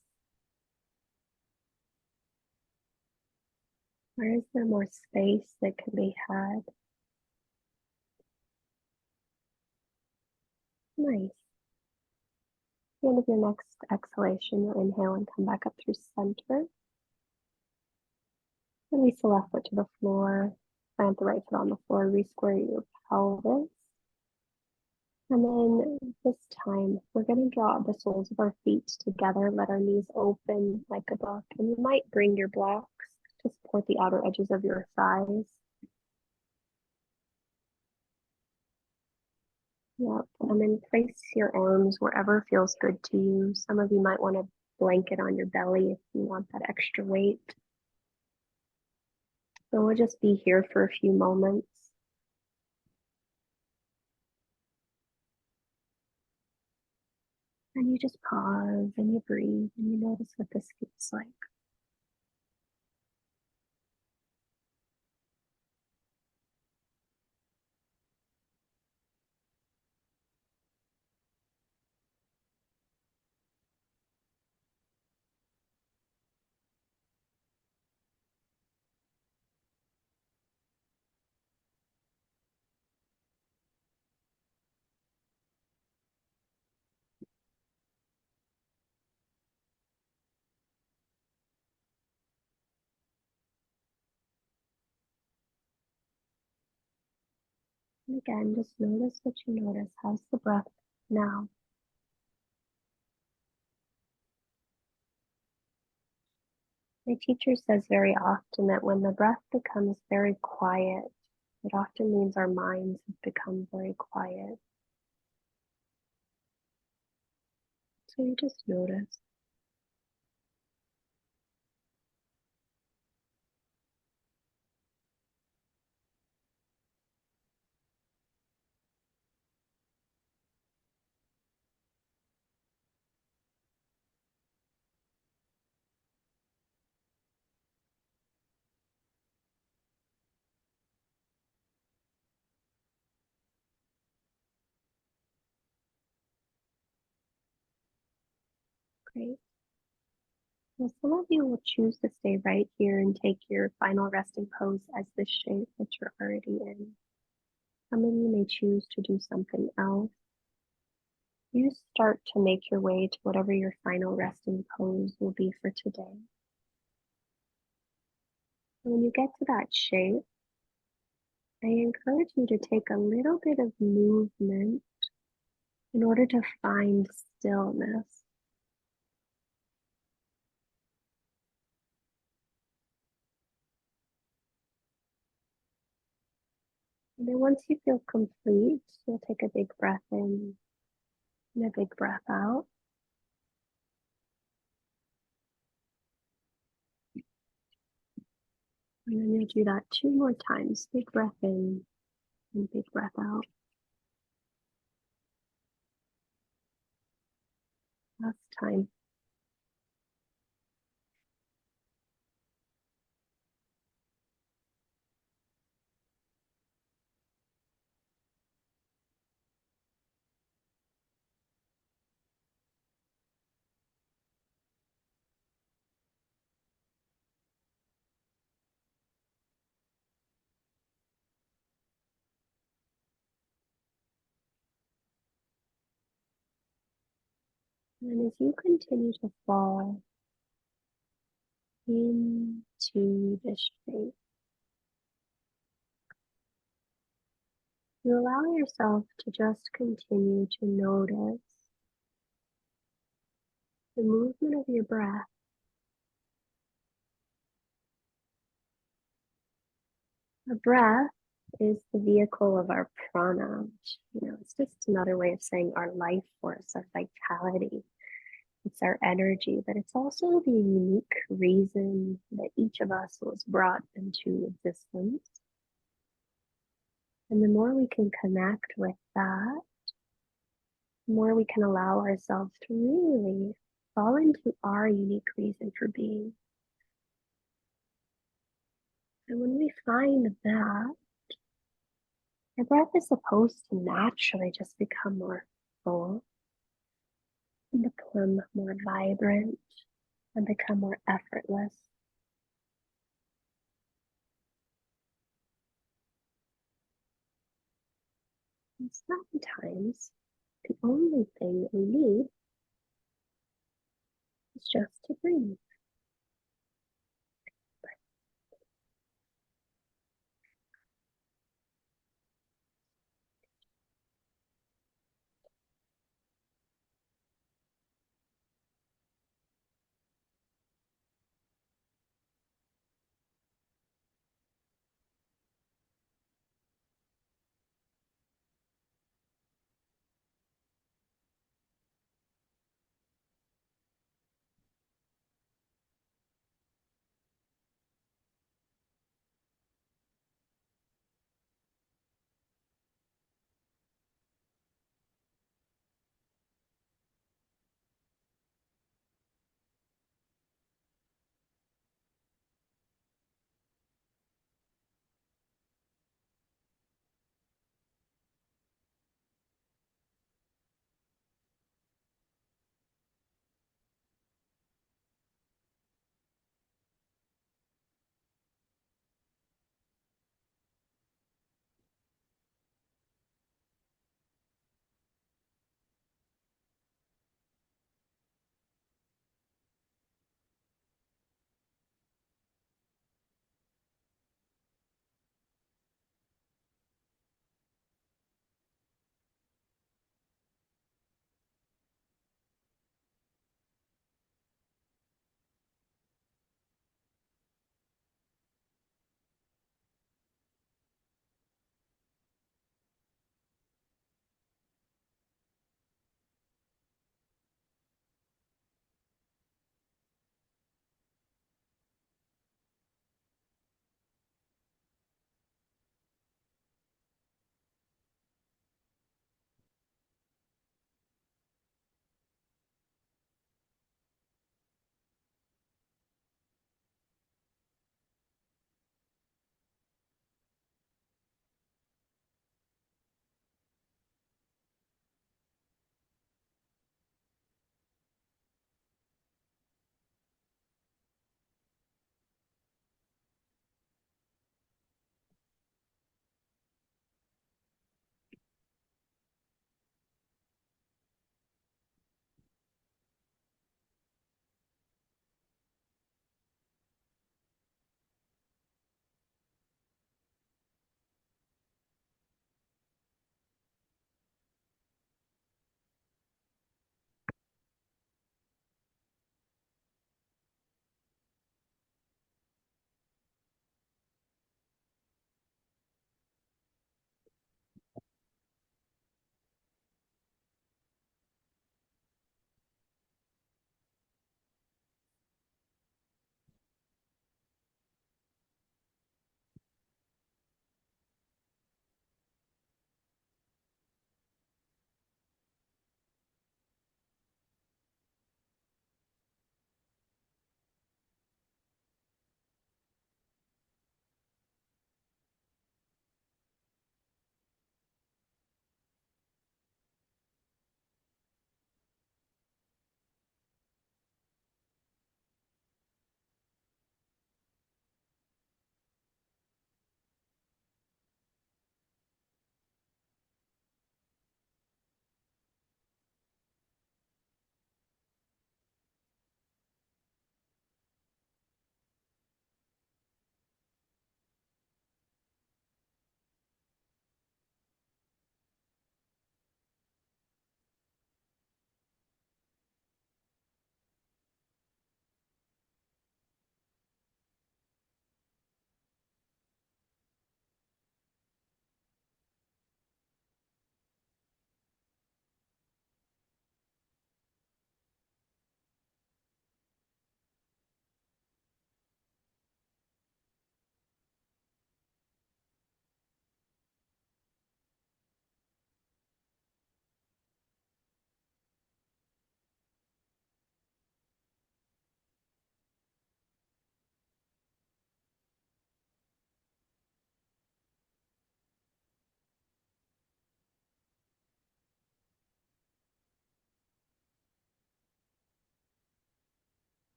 where is there more space that can be had? Nice. At the end of your next exhalation, you'll inhale and come back up through center. Release the left foot to the floor. Plant the right foot on the floor. Re-square your pelvis. And then this time, we're going to draw the soles of our feet together. Let our knees open like a book. And you might bring your blocks to support the outer edges of your thighs. Yep. And then place your arms wherever feels good to you. Some of you might want a blanket on your belly if you want that extra weight. So we'll just be here for a few moments. And you just pause and you breathe and you notice what this feels like. And again, just notice what you notice. How's the breath now? My teacher says very often that when the breath becomes very quiet, it often means our minds have become very quiet. So you just notice. Great. Well, some of you will choose to stay right here and take your final resting pose as the shape that you're already in. Some of you may choose to do something else. You start to make your way to whatever your final resting pose will be for today. And when you get to that shape, I encourage you to take a little bit of movement in order to find stillness. And then once you feel complete, you'll take a big breath in and a big breath out. And then you'll do that 2 more times. Big breath in and big breath out. Last time. And as you continue to fall into this shape, you allow yourself to just continue to notice the movement of your breath. Our breath is the vehicle of our prana, which, it's just another way of saying our life force, our vitality. It's our energy, but it's also the unique reason that each of us was brought into existence. And the more we can connect with that, the more we can allow ourselves to really fall into our unique reason for being. And when we find that, our breath is supposed to naturally just become more full and become more vibrant and become more effortless. And sometimes the only thing that we need is just to breathe.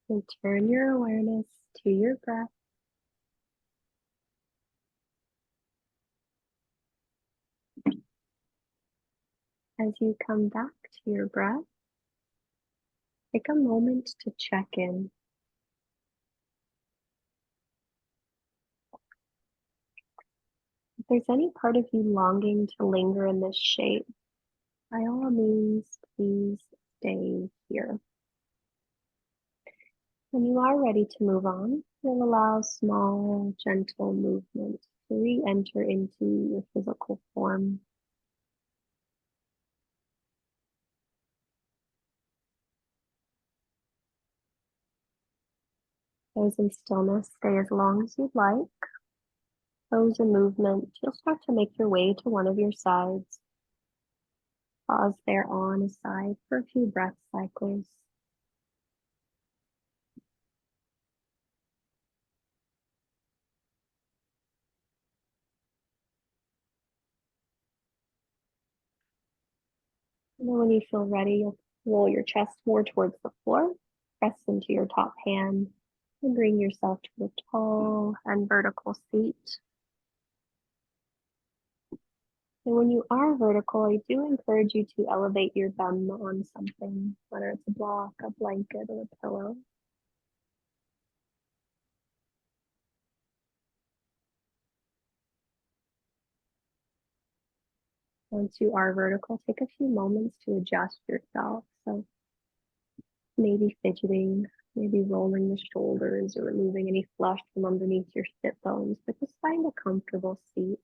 Return your awareness to your breath. As you come back to your breath, take a moment to check in. If there's any part of you longing to linger in this shape, by all means, please stay here. When you are ready to move on, you'll allow small, gentle movement to re-enter into your physical form. Those in stillness, stay as long as you'd like. Those in movement, you'll start to make your way to one of your sides. Pause there on a side for a few breath cycles. And then when you feel ready, you'll roll your chest more towards the floor, press into your top hand, and bring yourself to a tall and vertical seat. And when you are vertical, I do encourage you to elevate your thumb on something, whether it's a block, a blanket, or a pillow. Once you are vertical, take a few moments to adjust yourself. So maybe fidgeting, maybe rolling the shoulders or removing any flesh from underneath your sit bones, but just find a comfortable seat.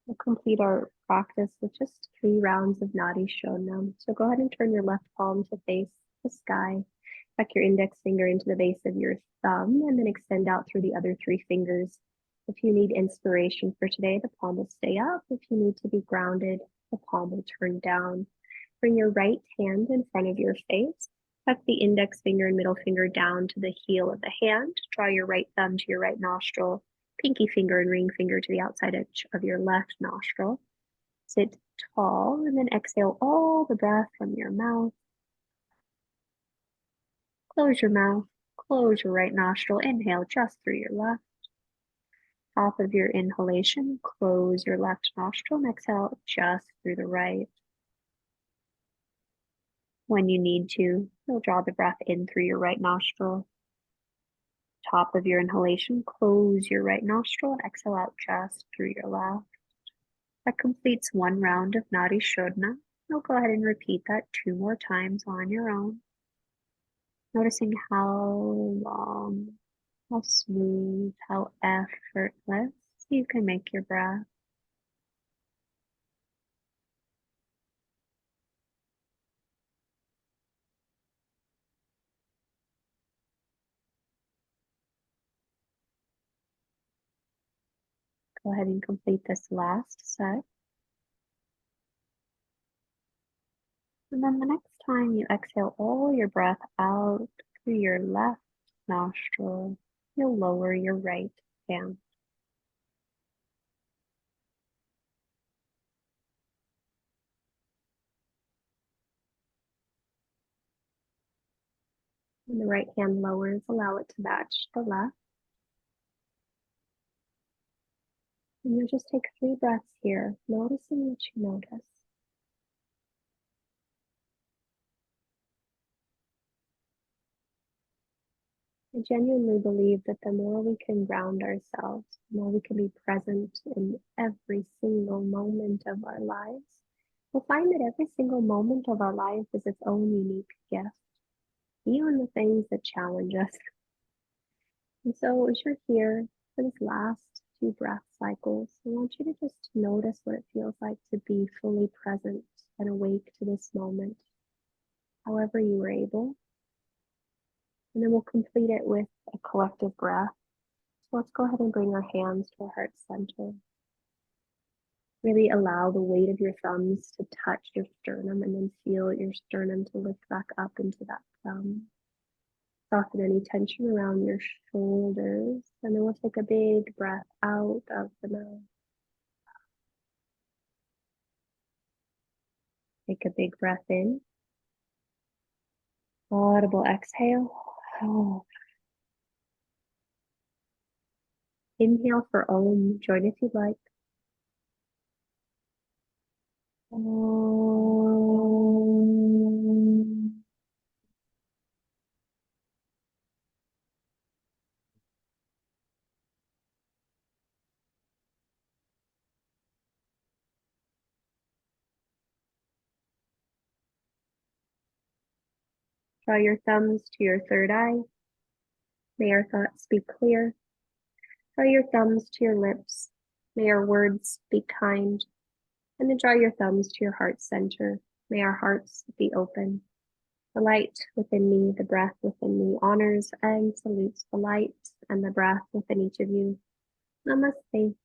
We'll complete our practice with just 3 rounds of Nadi Shodhana. So go ahead and turn your left palm to face the sky. Tuck your index finger into the base of your thumb and then extend out through the other 3 fingers. If you need inspiration for today, the palm will stay up. If you need to be grounded, the palm will turn down. Bring your right hand in front of your face. Tuck the index finger and middle finger down to the heel of the hand. Draw your right thumb to your right nostril. Pinky finger and ring finger to the outside edge of your left nostril. Sit tall and then exhale all the breath from your mouth. Close your mouth, close your right nostril, inhale just through your left. Top of your inhalation, close your left nostril and exhale just through the right. When you need to, you'll draw the breath in through your right nostril. Top of your inhalation, close your right nostril and exhale out just through your left. That completes 1 round of Nadi Shodhana. You'll go ahead and repeat that 2 more times on your own. Noticing how long, how smooth, how effortless you can make your breath. Go ahead and complete this last set. And then the next time you exhale all your breath out through your left nostril, you'll lower your right hand. When the right hand lowers, allow it to match the left. And you'll just take 3 breaths here, noticing what you notice. I genuinely believe that the more we can ground ourselves, the more we can be present in every single moment of our lives, we'll find that every single moment of our life is its own unique gift, even the things that challenge us. And so as you're here for this last 2 breath cycles, I want you to just notice what it feels like to be fully present and awake to this moment, however you were able. And then we'll complete it with a collective breath. So let's go ahead and bring our hands to our heart center. Really allow the weight of your thumbs to touch your sternum and then feel your sternum to lift back up into that thumb. Soften any tension around your shoulders, and then we'll take a big breath out of the mouth. Take a big breath in. Audible exhale. Oh. Inhale for Om. Join if you'd like. Om. Draw your thumbs to your third eye. May our thoughts be clear. Draw your thumbs to your lips. May our words be kind. And then draw your thumbs to your heart center. May our hearts be open. The light within me, the breath within me honors and salutes the light and the breath within each of you. Namaste.